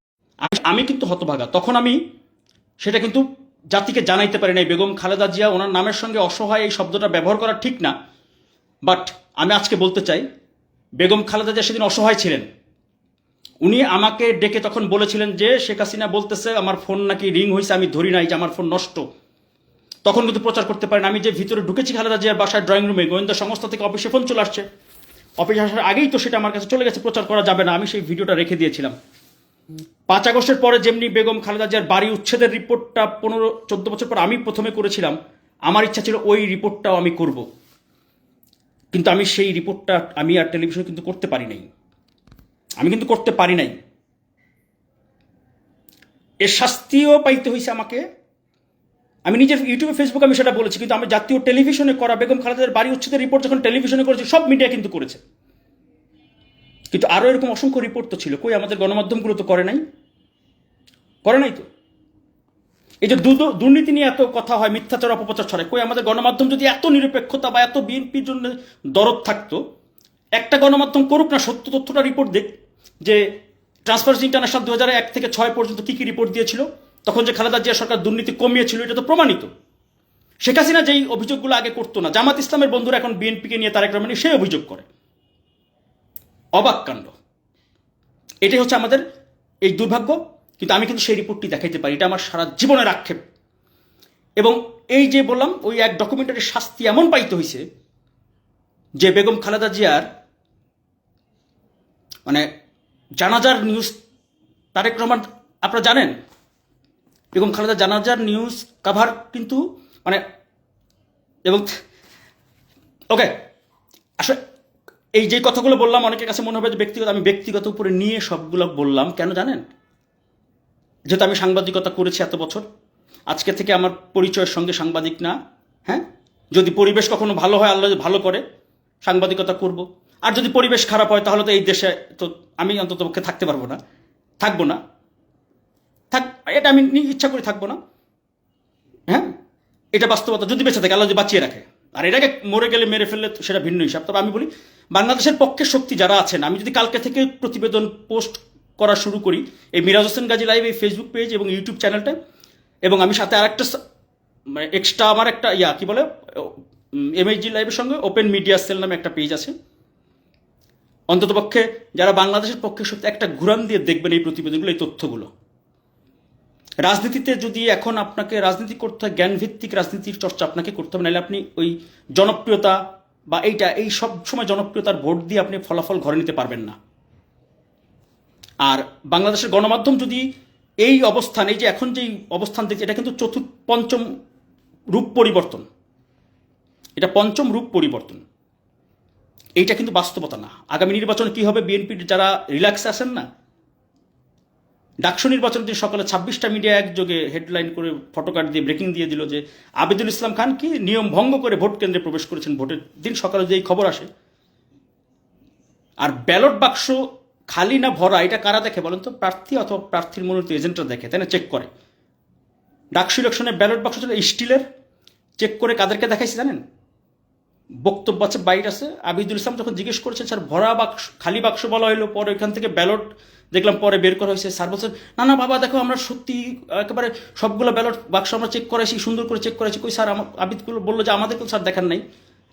আমি কিন্তু হতভাগা, তখন আমি সেটা কিন্তু জাতিকে জানাইতে পারি নাই। বেগম খালেদা জিয়া ওনার নামের সঙ্গে অসহায় এই শব্দটা ব্যবহার করা ঠিক না, বাট আমি আজকে বলতে চাই, বেগম খালেদা জিয়া সেদিন অসহায় ছিলেন। উনি আমাকে ডেকে তখন বলেছিলেন যে শেখ হাসিনা বলতেছে আমার ফোন নাকি রিং হয়েছে, আমি ধরি নাই, যে আমার ফোন নষ্ট। তখন কিন্তু প্রচার করতে পারেন আমি যে ভিতরে ঢুকেছি খালেদা জিয়ার বাসায় ড্রয়িং রুমে, গোয়েন্দা সংস্থা থেকে অফিসে ফোন চলে আসছে, অফিসে আসার আগেই তো সেটা আমার কাছে চলে গেছে, প্রচার করা যাবে না, আমি সেই ভিডিওটা রেখে দিয়েছিলাম। 5 আগস্টের পরে যেমনি বেগম খালেদা জিয়ার বাড়ি উচ্ছেদের রিপোর্টটা 15-14 বছর পর আমি প্রথমে করেছিলাম, আমার ইচ্ছা ছিল ওই রিপোর্টটাও আমি করব, কিন্তু আমি সেই রিপোর্টটা আমি আর টেলিভিশনে কিন্তু করতে পারি নাই, আমি কিন্তু করতে পারি নাই। এর শাস্তিও পাইতে হয়েছে আমাকে। আমি নিজের ইউটিউবে, ফেসবুকে আমি সেটা বলেছি, কিন্তু আমি জাতীয় টেলিভিশনে করা বেগম খালেদার বাড়ি উচ্ছেদের রিপোর্ট যখন টেলিভিশনে করেছি, সব মিডিয়া কিন্তু করেছে, কিন্তু আরো এরকম অসংখ্য রিপোর্ট তো ছিল, কই আমাদের গণমাধ্যমগুলো তো করে নাই তো। এই যে দুর্নীতি নিয়ে এত কথা হয়, মিথ্যাচার অপপ্রচার ছড়ায়, কই আমাদের গণমাধ্যম যদি এত নিরপেক্ষতা বা এত বিএনপির জন্য দরদ থাকতো, একটা গণমাধ্যম করুক না, সত্য তথ্যটা রিপোর্ট দেখ যে ট্রান্সপারেন্সি ইন্টারন্যাশনাল 2001 থেকে 6 পর্যন্ত কি কি রিপোর্ট দিয়েছিল, তখন যে খালেদা জিয়া সরকার দুর্নীতি কমিয়েছিল, এটা তো প্রমাণিত। শেখ হাসিনা যেই অভিযোগগুলো আগে করতো না, জামাত ইসলামের বন্ধুরা এখন বিএনপিকে নিয়ে তারেক রহমান সেই অভিযোগ করে, অবাক কাণ্ড। এটাই হচ্ছে আমাদের এই দুর্ভাগ্য। কিন্তু আমি কিন্তু সেই রিপোর্টটি দেখাইতে পারি, এটা আমার সারা জীবনের আক্ষেপ। এবং এই যে বললাম, ওই এক ডকুমেন্টারি শাস্তি এমন পাইতে হয়েছে যে বেগম খালেদা জিয়ার মানে জানাজার নিউজ, তারেক রহমান আপনারা জানেন বেগম খালেদা জানাজার নিউজ কাভার কিন্তু মানে, এবং ওকে আসলে এই যে কথাগুলো বললাম অনেকের কাছে মনে হবে যে ব্যক্তিগত, আমি ব্যক্তিগত উপরে নিয়ে সবগুলো বললাম কেন জানেন? যেহেতু আমি সাংবাদিকতা করেছি এত বছর, আজকে থেকে আমার পরিচয়ের সঙ্গে সাংবাদিক না, হ্যাঁ, যদি পরিবেশ কখনো ভালো হয়, আল্লাহ যদি ভালো করে, সাংবাদিকতা করব। আর যদি পরিবেশ খারাপ হয় তাহলে তো এই দেশে তো আমি অন্তত পক্ষে থাকতে পারবো না, থাকবো না, এটা আমি ইচ্ছা করে থাকবো না। হ্যাঁ, এটা বাস্তবতা। যদি বেঁচে থাকে, আল্লাহ যদি বাঁচিয়ে রাখে, আর এটাকে মরে গেলে মেরে ফেললে সেটা ভিন্ন হিসাব। তবে আমি বলি, বাংলাদেশের পক্ষের শক্তি যারা আছেন, আমি যদি কালকে থেকে প্রতিবেদন পোস্ট করা শুরু করি এই মিরাজ হোসেন গাজী লাইভ, এই ফেসবুক পেজ এবং ইউটিউব চ্যানেলটা, এবং আমি সাথে আরেকটা মানে এক্সট্রা আমার একটা কি বলে এমএইচজি লাইভের সঙ্গে ওপেন মিডিয়া সেল নামে একটা পেজ আছে, অন্ততপক্ষে যারা বাংলাদেশের পক্ষে শক্তি একটা ঘুরান দিয়ে দেখবেন এই প্রতিবেদনগুলো, এই তথ্যগুলো। রাজনীতিতে যদি এখন আপনাকে রাজনীতি করতে হয়, জ্ঞানভিত্তিক রাজনীতির চর্চা আপনাকে করতে হবে, নাহলে আপনি ওই জনপ্রিয়তা বা এই সব সময় জনপ্রিয়তার ভোট দিয়ে আপনি ফলাফল ঘরে নিতে পারবেন না। আর বাংলাদেশের গণমাধ্যম যদি এই অবস্থান, এই যে এখন যেই অবস্থান দেখছে, এটা কিন্তু পঞ্চম রূপ পরিবর্তন, এটা পঞ্চম রূপ পরিবর্তন। এইটা কিন্তু বাস্তবতা না। আগামী নির্বাচনে কি হবে, বিএনপির যারা রিল্যাক্স আছেন না, ডাকসু নির্বাচনের দিন সকালে 26টা মিডিয়া একযোগে হেডলাইন করে ফটোকার্ড দিয়ে ব্রেকিং দিয়ে দিল যে আবিদুল ইসলাম খান কি নিয়ম ভঙ্গ করে ভোট কেন্দ্রে প্রবেশ করেছেন ভোটের দিন সকালে, যে এই খবর আসে। আর ব্যালট বাক্স খালি না ভরা এটা কারা দেখে বলেন তো? প্রার্থী অথবা প্রার্থীর মনোনীত এজেন্টরা দেখে, তাই না? চেক করে। ডাকসু ইলেকশনে ব্যালট বাক্স ছিল স্টিলের, চেক করে কাদেরকে দেখাইছে জানেন? বক্তব্য আছে, বাইট আছে। আবিদুল ইসলাম যখন জিজ্ঞেস করেছেন স্যার ভরা বাক্স খালি বাক্স বলা হলো, পরে ওইখান থেকে ব্যালট দেখলাম পরে বের করা হয়েছে, স্যার বলছেন না না বাবা দেখো আমরা সত্যি একেবারে সবগুলো ব্যালট বাক্স আমরা চেক করাইছি, সুন্দর করে চেক করাইছি। কই স্যার, আবিদগুলো বললো যে আমাদেরকেও স্যার দেখান নাই,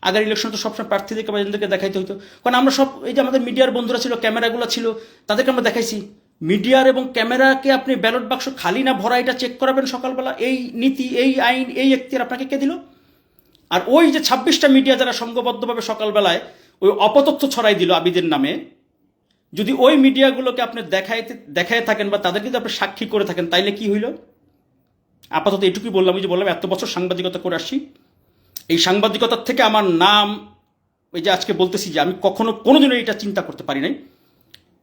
আগের ইলেকশন তো সবসময় প্রার্থীদেরকে বা এজেন্টদেরকে দেখাইতে হইতো, কারণ আমরা সব এই যে আমাদের মিডিয়ার বন্ধুরা ছিল, ক্যামেরাগুলো ছিল, তাদেরকে আমরা দেখাইছি। মিডিয়ার এবং ক্যামেরাকে আপনি ব্যালট বাক্স খালি না ভরা এটা চেক করাবেন সকালবেলা, এই নীতি, এই আইন, এই এখতিয়ার আপনাকে কে দিল? আর ওই যে 26টা মিডিয়া যারা সংঘবদ্ধভাবে সকালবেলায় ওই অপতথ্য ছড়াই দিল আবিদের নামে, যদি ওই মিডিয়াগুলোকে আপনি দেখায় থাকেন বা তাদেরকে যদি আপনি সাক্ষী করে থাকেন, তাইলে কি হইল? আপাতত এটুকুই বললাম। যে বললাম এত বছর সাংবাদিকতা করে আসছি, এই সাংবাদিকতার থেকে আমার নাম, এই যে আজকে বলতেছি যে আমি কখনো কোনোদিনও এটা চিন্তা করতে পারি নাই।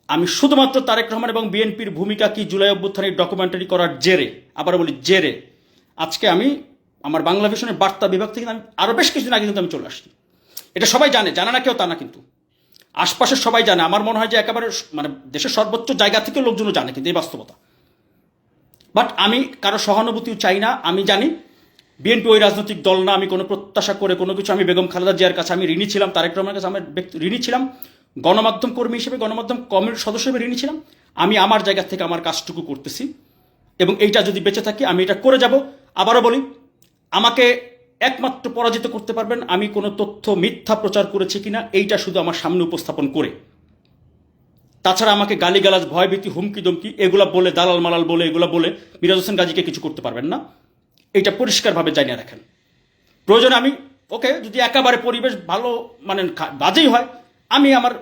আমি শুধুমাত্র তারেক রহমান এবং বিএনপির ভূমিকা কি জুলাই অভ্যুত্থানের ডকুমেন্টারি করার জেরে, আবার বলি জেরে, আজকে আমি আমার বাংলা ভিশনের বার্তা বিভাগ থেকে আমি আরও বেশ কিছুদিন আগে কিন্তু আমি চলে আসছি। এটা সবাই জানে, জানে না কেউ তা না, কিন্তু আশপাশের সবাই জানে। আমার মনে হয় যে একেবারে মানে দেশের সর্বোচ্চ জায়গা থেকে লোকজনও জানে, কিন্তু এই বাস্তবতা। বাট আমি কারো সহানুভূতিও চাই না। আমি জানি বিএনপি ওই রাজনৈতিক দল না। আমি কোনো প্রত্যাশা করে কোনো কিছু, আমি বেগম খালেদা জিয়ার কাছে আমি ঋণী ছিলাম, তারেক রহমানের কাছে আমার ঋণী ছিলাম, গণমাধ্যম কর্মী হিসেবে, গণমাধ্যম কমিটির সদস্য হিসেবে ঋণী ছিলাম। আমি আমার জায়গা থেকে আমার কাজটুকু করতেছি, এবং এইটা যদি বেঁচে থাকি আমি এটা করে যাব। আবারও বলি, আমাকে একমাত্র পরাজিত করতে পারবেন আমি কোনো তথ্য মিথ্যা প্রচার করেছি কিনা এইটা শুধু আমার সামনে উপস্থাপন করে। তাছাড়া আমাকে গালিগালাজ, ভয়ভীতি, হুমকি দমকি এগুলা বলে, দালাল মালাল বলে, এগুলা বলে মিরাজ হোসেন গাজীকে কিছু করতে পারবেন না। এইটা পরিষ্কারভাবে জানিয়ে রাখেন। প্রয়োজনে আমি ওকে, যদি একেবারে পরিবেশ ভালো মানে বাজেই হয়, আমি আমার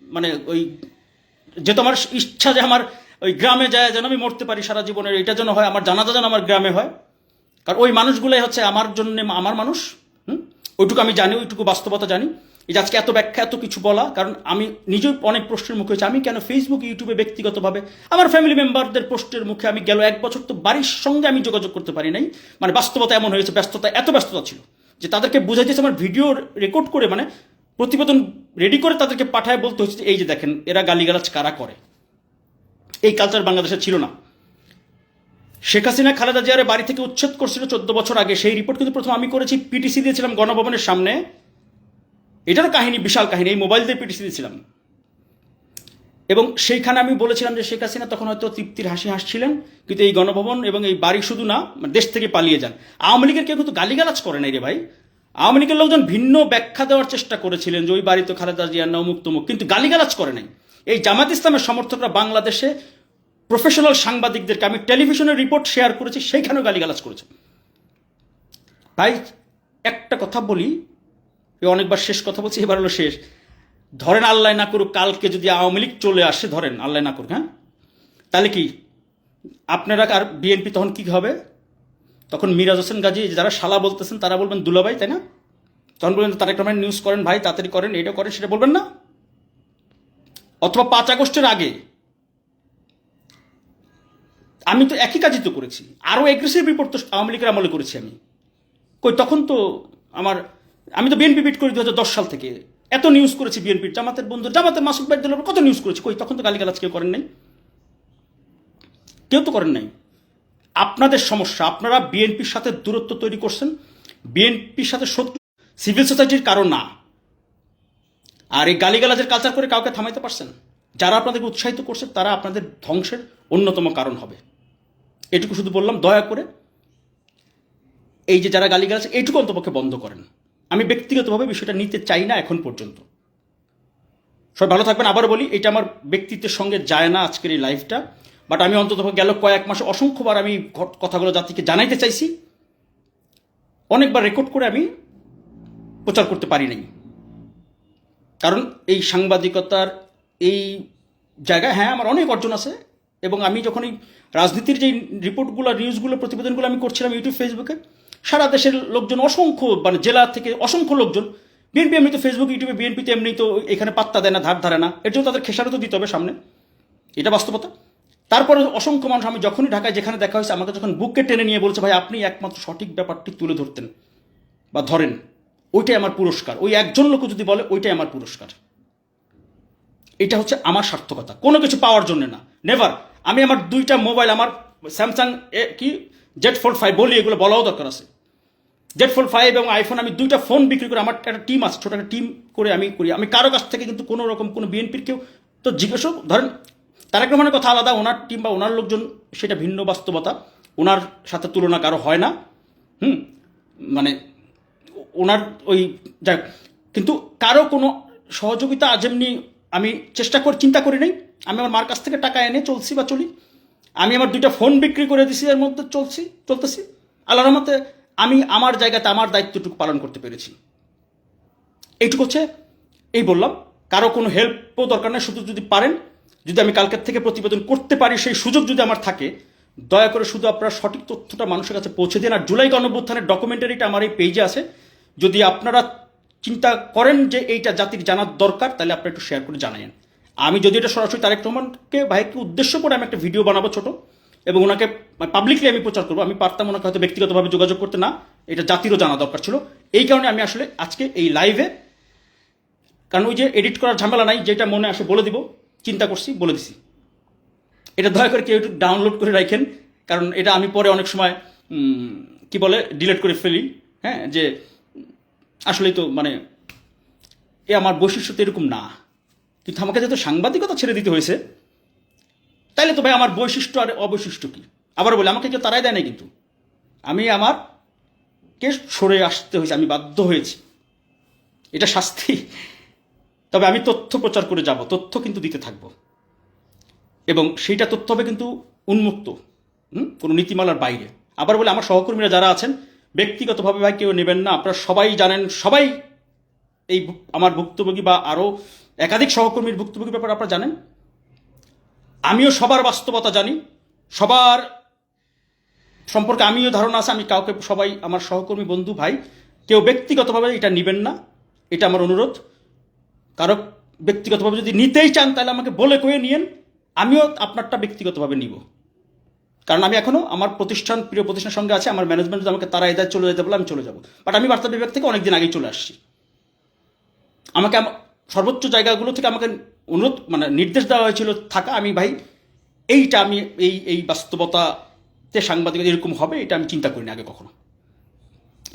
মানে ওই যেহেতু আমার ইচ্ছা যে আমার ওই গ্রামে যায় যেন আমি মরতে পারি সারা জীবনের, এটা যেন হয়, আমার জানাজা যেন আমার গ্রামে হয়, কারণ ওই মানুষগুলোই হচ্ছে আমার জন্য আমার মানুষ। ওইটুকু আমি জানি, ওইটুকু বাস্তবতা জানি। এই যে আজকে এত ব্যাখ্যা, এত কিছু বলা, কারণ আমি নিজেই অনেক প্রশ্নের মুখে হয়েছি। আমি কেন ফেসবুক, ইউটিউবে ব্যক্তিগতভাবে আমার ফ্যামিলি মেম্বারদের পোস্টের মুখে আমি গেল 1 বছর তো বাড়ির সঙ্গে আমি যোগাযোগ করতে পারি নাই। মানে বাস্তবতা এমন হয়েছে, এত ব্যস্ততা ছিল যে তাদেরকে বুঝাইতেছে আমার ভিডিও রেকর্ড করে, মানে প্রতিবেদন রেডি করে তাদেরকে পাঠায় বলতে হচ্ছে এই যে দেখেন এরা গালিগালাজ কারা করে। এই কালচার বাংলাদেশে ছিল না। শেখ হাসিনা খালেদা জিয়ার বাড়ি থেকে উচ্ছেদ করছিল 14 বছর আগে, সেই রিপোর্ট কিন্তু প্রথম আমি করেছি, পিটিসি দিয়েছিলাম গণভবনের সামনে। এটারও কাহিনী, বিশাল কাহিনী, এই মোবাইল দিয়ে পিটিসি দিয়েছিলাম। এবং সেইখানে আমি বলেছিলাম যে শেখ হাসিনা তখন হয়তো তৃপ্তির হাসি হাসছিলেন, কিন্তু এই গণভবন এবং এই বাড়ি শুধু না, দেশ থেকে পালিয়ে যান। আওয়ামী লীগের কেউ কিন্তু গালিগালাজ করে নাই রে ভাই। আওয়ামী লীগের লোকজন ভিন্ন ব্যাখ্যা দেওয়ার চেষ্টা করেছিলেন যে ওই বাড়ি তো খালেদা জিয়ার না, অমুক তমুক, কিন্তু গালিগালাজ করে নাই। এই জামাত ইসলামের সমর্থকরা বাংলাদেশে প্রফেশনাল সাংবাদিকদেরকে, আমি টেলিভিশনের রিপোর্ট শেয়ার করেছি, সেইখানেও গালিগালাজ করেছে। তাই একটা কথা বলি, অনেকবার শেষ কথা বলছি, এবার হলো শেষ। ধরেন আল্লাহ না করুক কালকে যদি আওয়ামী লীগ চলে আসে, ধরেন আল্লাহ না করুক, হ্যাঁ, তাহলে কি আপনারা আর বিএনপি তখন কি হবে? তখন মিরাজ হোসেন গাজী যারা শালা বলতেছেন তারা বলবেন দুলাভাই, তাই না? তখন বলবেন তারেক রহমান নিউজ করেন ভাই, তাড়াতাড়ি করেন, এটা করেন, সেটা বলবেন না? অথবা 5 আগস্টের আগে আমি তো একই কাজই তো করেছি, আরও এগ্রেসিভ রিপোর্ট তো আওয়ামী লীগের আমলে করেছি আমি। কই তখন তো আমি তো বিএনপি বিট করি 2010 সাল থেকে, এত নিউজ করেছি বিএনপির, জামাতের বন্ধু, জামাতের মাসুদ ভাই দলের কত নিউজ করেছি, কই তখন তো গালিগালাজ কেউ করেন নাই, কেউ তো করেন নাই। আপনাদের সমস্যা, আপনারা বিএনপির সাথে দূরত্ব তৈরি করছেন, বিএনপির সাথে শত্রু সিভিল সোসাইটির কারণ না। আর এই গালিগালাজের কালচার করে কাউকে থামাইতে পারছেন? যারা আপনাদেরকে উৎসাহিত করছে তারা আপনাদের ধ্বংসের অন্যতম কারণ হবে। এটুকু শুধু বললাম, দয়া করে এই যে যারা গালিগালাজ, এইটুকু অন্তপক্ষে বন্ধ করেন। আমি ব্যক্তিগতভাবে বিষয়টা নিতে চাই না এখন পর্যন্ত। সবাই ভালো থাকবেন। আবার বলি, এটা আমার ব্যক্তিত্বের সঙ্গে যায় না আজকের এই লাইভটা, বাট আমি অন্তত গেল কয়েক মাসে অসংখ্যবার আমি কথাগুলো জাতিকে জানাইতে চাইছি, অনেকবার রেকর্ড করে আমি প্রচার করতে পারি নাই। কারণ এই সাংবাদিকতার এই জায়গায় হ্যাঁ আমার অনেক অর্জন আছে, এবং আমি যখন এই রাজনীতির যে রিপোর্টগুলো, নিউজগুলো, প্রতিবেদনগুলো আমি করছিলাম ইউটিউব, ফেসবুকে, সারা দেশের লোকজন অসংখ্য, মানে জেলা থেকে অসংখ্য লোকজন, বিএনপি এমনি তো ফেসবুক ইউটিউবে বিএনপি তো এমনি তো এখানে পাত্তা দেয় না, ধার ধারে না, এর জন্য তাদের খেসারত দিতে হবে সামনে, এটা বাস্তবতা। তারপরে অসংখ্য মানুষ, আমি যখনই ঢাকায় যেখানে দেখা হয়েছে, আমাকে যখন বুককে টেনে নিয়ে বলছে ভাই আপনি একমাত্র সঠিক ব্যাপারটি তুলে ধরতেন বা ধরেন, ওইটাই আমার পুরস্কার। ওই একজন লোক যদি বলে ওইটাই আমার পুরস্কার। এটা হচ্ছে আমার সার্থকতা, কোনো কিছু পাওয়ার জন্য না, নেভার। আমি আমার 2টা মোবাইল, আমার স্যামসাং কি জেড ফোল্ড 5 বলি, এগুলো বলাও দরকার আছে, জেড ফোল্ড 5 এবং আইফোন, আমি 2টা ফোন বিক্রি করে, আমার একটা টিম আছে, ছোট একটা টিম করে আমি করি। আমি কারো কাছ থেকে কিন্তু কোনো রকম কোনো বিএনপির কেউ তো জিজ্ঞেসও, ধরেন তারেক রহমানের কথা আলাদা, ওনার টিম বা ওনার লোকজন সেটা ভিন্ন বাস্তবতা, ওনার সাথে তুলনা কারো হয় না। মানে ওনার ওই যাক, কিন্তু কারো কোনো সহযোগিতা যেমনি আমি চেষ্টা করে চিন্তা করি নাই। আমি আমার মার কাছ থেকে টাকা এনে চলছি বা চলি, আমি আমার 2টা ফোন বিক্রি করে দিছি, এর মধ্যে চলতেছি আল্লাহর রহমতে। আমি আমার জায়গাতে আমার দায়িত্বটুকু পালন করতে পেরেছি। এইটুকু হচ্ছে, এই বললাম, কারো কোনো হেল্পও দরকার নেই, শুধু যদি পারেন, যদি আমি কালকের থেকে প্রতিবেদন করতে পারি, সেই সুযোগ যদি আমার থাকে, দয়া করে শুধু আপনারা সঠিক তথ্যটা মানুষের কাছে পৌঁছে দিন। আর জুলাই গণঅভ্যুত্থানের ডকুমেন্টারিটা আমার এই পেজে আছে, যদি আপনারা চিন্তা করেন যে এইটা জাতির জানার দরকার, তাহলে আপনারা একটু শেয়ার করে জানায়েন। আমি যদি এটা সরাসরি তারেক রহমানকে ভাইকে উদ্দেশ্য করে আমি একটা ভিডিও বানাবো ছোট, এবং ওনাকে পাবলিকলি আমি প্রচার করবো, আমি পারতাম ওনাকে হয়তো ব্যক্তিগতভাবে যোগাযোগ করতে, না, এটা জাতিরও জানা দরকার ছিল। এই কারণে আমি আসলে আজকে এই লাইভে, কারণ ওই যে এডিট করার ঝামেলা নাই, যেটা মনে আসে বলে দিব, চিন্তা করছি বলে দিছি। এটা দয়া করে কেউ একটু ডাউনলোড করে রাখেন, কারণ এটা আমি পরে অনেক সময় কি বলে ডিলিট করে ফেলি। হ্যাঁ, যে আসলেই তো মানে এ আমার বৈশিষ্ট্য তো এরকম না, কিন্তু আমাকে যেহেতু সাংবাদিকতা ছেড়ে দিতে হয়েছে, তাইলে তো ভাই আমার বৈশিষ্ট্য আর অবৈশিষ্ট্য কি? আবার বলে আমাকে কেউ তারাই দেয় না, কিন্তু আমি আমারকে সরে আসতে হয়েছে, আমি বাধ্য হয়েছি, এটা শাস্তি। তবে আমি তথ্য প্রচার করে যাব, তথ্য কিন্তু দিতে থাকবো, এবং সেইটা তথ্য হবে কিন্তু উন্মুক্ত, কোনো নীতিমালার বাইরে। আবার বলে আমার সহকর্মীরা যারা আছেন, ব্যক্তিগতভাবে ভাই কেউ নেবেন না, আপনারা সবাই জানেন, সবাই এই আমার ভুক্তভোগী বা আরও একাধিক সহকর্মীর ভুক্তভোগীর ব্যাপারে আপনারা জানেন। আমিও সবার বাস্তবতা জানি, সবার সম্পর্কে আমিও ধারণা আছে। আমি কাউকে, সবাই আমার সহকর্মী, বন্ধু, ভাই, কেউ ব্যক্তিগতভাবে এটা নেবেন না, এটা আমার অনুরোধ। কারো ব্যক্তিগতভাবে যদি নিতেই চান তাহলে আমাকে বলে কয়ে নিয়েন, আমিও আপনারটা ব্যক্তিগতভাবে নিব। কারণ আমি এখনও আমার প্রতিষ্ঠান, প্রিয় প্রতিষ্ঠানের সঙ্গে আছে, আমার ম্যানেজমেন্ট যদি আমাকে তারা এদায় চলে যেতে বলে আমি চলে যাব, বাট আমি বার্তা বিভাগ থেকে অনেকদিন আগেই চলে আসছি। আমাকে সর্বোচ্চ জায়গাগুলো থেকে আমাকে অনুরোধ, মানে নির্দেশ দেওয়া হয়েছিল থাকা, আমি ভাই এইটা আমি এই বাস্তবতাতে সাংবাদিকতা এরকম হবে এটা আমি চিন্তা করিনি আগে কখনো।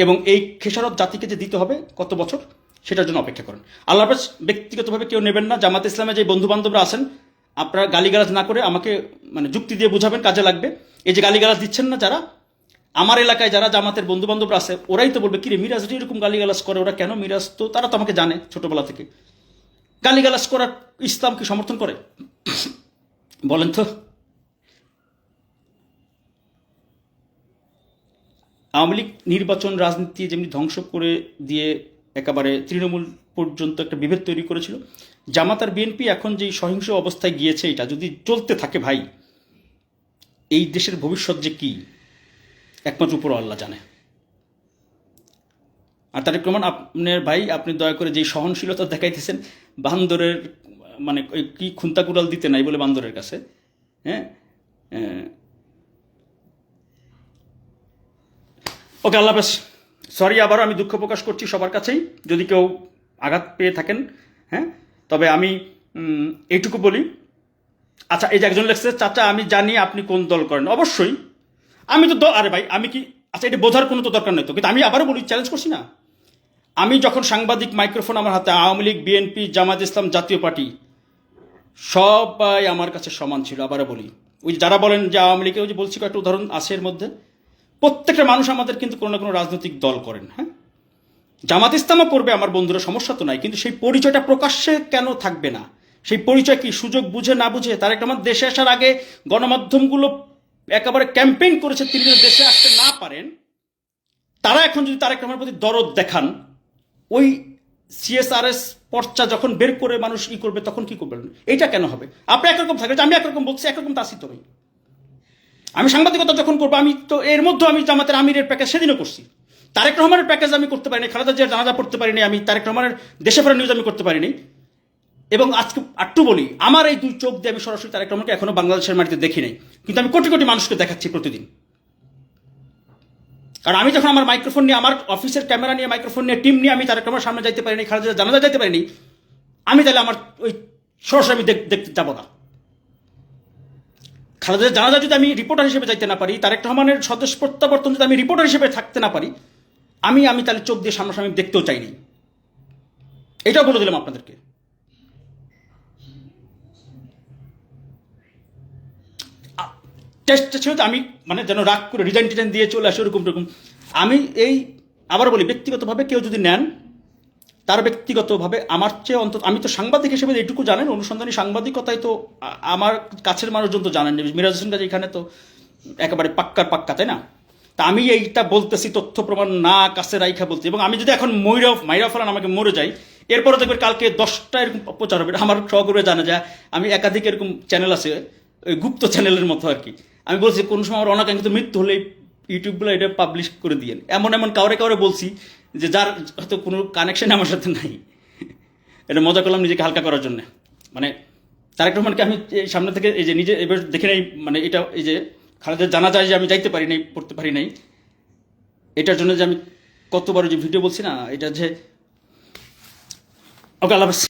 এবং এই খেসারত জাতিকে যে দিতে হবে কত বছর, সেটার জন্য অপেক্ষা করেন। আল্লাহ হাফেজ। ব্যক্তিগতভাবে কেউ নেবেন না। জামাত ইসলামে যে বন্ধু বান্ধবরা আছেন, আপনারা গালিগালাজ না করে আমাকে মানে যুক্তি দিয়ে বুঝাবেন, কাজে লাগবে। এই যে গালিগালাজ দিচ্ছেন না যারা, আমার এলাকায় যারা জামাতের বন্ধু বান্ধবরা আছে, ওরাই তো বলবে কিরে মিরাজ এরকম গালিগালাজ করে, ওরা কেন? মিরাজ তো, তারা তো আমাকে জানে ছোটবেলা থেকে। গালিগালাজ করার ইসলাম কি সমর্থন করে? বলেন তো। আওয়ামী লীগ নির্বাচন রাজনীতি যেমনি ধ্বংস করে দিয়ে একেবারে তৃণমূল পর্যন্ত একটা বিভেদ তৈরি করেছিল, জামাত আর বিএনপি এখন যে সহিংস অবস্থায় গিয়েছে, এটা যদি চলতে থাকে ভাই, এই দেশের ভবিষ্যৎ যে কি একমাত্র উপর আল্লাহ জানে। আর তারেক রহমান, আপনার ভাই, আপনি দয়া করে যেই সহনশীলতা দেখাইতেছেন, বান্দরের মানে ওই কি খুন্তা কুড়াল দিতে নাই বলে বান্দরের কাছে, হ্যাঁ। ওকে, আল্লাহ হাফেজ। সরি, আবারও আমি দুঃখ প্রকাশ করছি সবার কাছেই যদি কেউ আঘাত পেয়ে থাকেন। হ্যাঁ, তবে আমি এইটুকু বলি। আচ্ছা, এই যে একজন লেখছে, চাচা আমি জানি আপনি কোন দল করেন। অবশ্যই আমি তো আরে ভাই আমি কি, আচ্ছা এটা বোঝার কোনো তো দরকার নেই তো, কিন্তু আমি আবারও বলি, চ্যালেঞ্জ করছি না। আমি যখন সাংবাদিক মাইক্রোফোন আমার হাতে, আওয়ামী লীগ, বিএনপি, জামাত ইসলাম, জাতীয় পার্টি সবাই আমার কাছে সমান ছিল। আবারও বলি, ওই যারা বলেন যে আওয়ামী লীগের, ওই যে বলছি কয়েকটা উদাহরণ আছে এর মধ্যে, প্রত্যেকটা মানুষ আমাদের কিন্তু কোনো না কোনো রাজনৈতিক দল করেন। হ্যাঁ, জামাত ইসলামও করবে আমার বন্ধুরা, সমস্যা তো নাই, কিন্তু সেই পরিচয়টা প্রকাশ্যে কেন থাকবে না? সেই পরিচয় কি সুযোগ বুঝে না বুঝে? তারেক রহমান দেশে আসার আগে গণমাধ্যমগুলো একেবারে ক্যাম্পেইন করেছে তিনি যেন দেশে আসতে না পারেন। তারা এখন যদি তারেক রহমানের প্রতি দরদ দেখান, ওই সিএসআরএস পর্চা যখন বের করে মানুষ ই করবে, তখন কি করবেন? এইটা কেন হবে? আপনি একরকম থাকবেন, আমি একরকম বলছি, একরকম তাসি তো নেই। আমি সাংবাদিকতা যখন করবো, আমি তো এর মধ্যে আমি জামাতের আমিরের প্যাকেজ সেদিনও করছি। তারেক রহমানের প্যাকেজ আমি করতে পারিনি, খালেদা জিয়ার জানাজা পড়তে পারিনি, আমি তারেক রহমানের দেশে ফেরা নিউজ আমি করতে পারিনি। এবং আজকে একটু বলি, আমার এই দুই চোখ দিয়ে আমি সরাসরি তারেক রহমানকে এখনো বাংলাদেশের মাটিতে দেখি নাই, কিন্তু আমি কোটি কোটি মানুষকে দেখাচ্ছি প্রতিদিন। কারণ আমি যখন আমার মাইক্রোফোন নিয়ে, আমার অফিসের ক্যামেরা নিয়ে, মাইক্রোফোন নিয়ে, টিম নিয়ে আমি তারেক রহমানের সামনে যাইতে পারিনি, খালেদা জিয়ার জানাজা যাইতে পারিনি, আমি তাহলে আমার ওই সরাসরি আমি দেখতে যাবো না। খালেদা জিয়ার জানাজা যদি আমি রিপোর্টার হিসেবে যাইতে না পারি, তারেক রহমানের স্বদেশ প্রত্যাবর্তন যদি আমি রিপোর্টার হিসেবে থাকতে না পারি, আমি তাহলে চোখ দিয়ে সামনাসামনি দেখতেও চাইনি। এটাও বলে দিলাম আপনাদেরকে। টেস্ট ছিল তো, আমি মানে যেন রাগ করে রিজাইন টিজাইন দিয়ে চলে আসে ওরকম টরকম। আমি এই আবার বলি, ব্যক্তিগতভাবে কেউ যদি নেন, তার ব্যক্তিগতভাবে আমার চেয়ে অন্তত, আমি তো সাংবাদিক হিসেবে এইটুকু জানেন, অনুসন্ধানী সাংবাদিকতায় তো আমার কাছের মানুষজন তো জানেন যে মিরাজ হোসেন গাজী এখানে তো একেবারে পাক্কা, তাই না? তা আমি এইটা বলতেছি তথ্য প্রমাণ না কাছে রাইখা বলছি। এবং আমি যদি এখন মাইরা ফেলান, আমাকে মরে যাই, এরপরে দেখবেন কালকে 10টা এরকম প্রচার হবে। আমার সহকর্মীরা জানে যে আমি একাধিক এরকম চ্যানেল আছে, ওই গুপ্ত চ্যানেলের মতো আর কি। আমি বলছি কোন সময় আমার অনাকাঙ্ক্ষিত মৃত্যু হলে ইউটিউবগুলো এটা পাবলিশ করে দিয়েন। এমন কাউরে বলছি যে যার হয়তো কোনো কানেকশন আমার সাথে নাই। এটা মজা করলাম নিজেকে হালকা করার জন্য। মানে তারেক রহমানকে আমি সামনে থেকে এই যে নিজে এবার দেখে নেই, মানে এটা এই যে খালেদা জানা যায় যে আমি যাইতে পারি নাই, পড়তে পারি নাই, এটার জন্য যে আমি কতবার যে ভিডিও বলছি না, এটা যে ওকে আল্লাহ হাফেজ।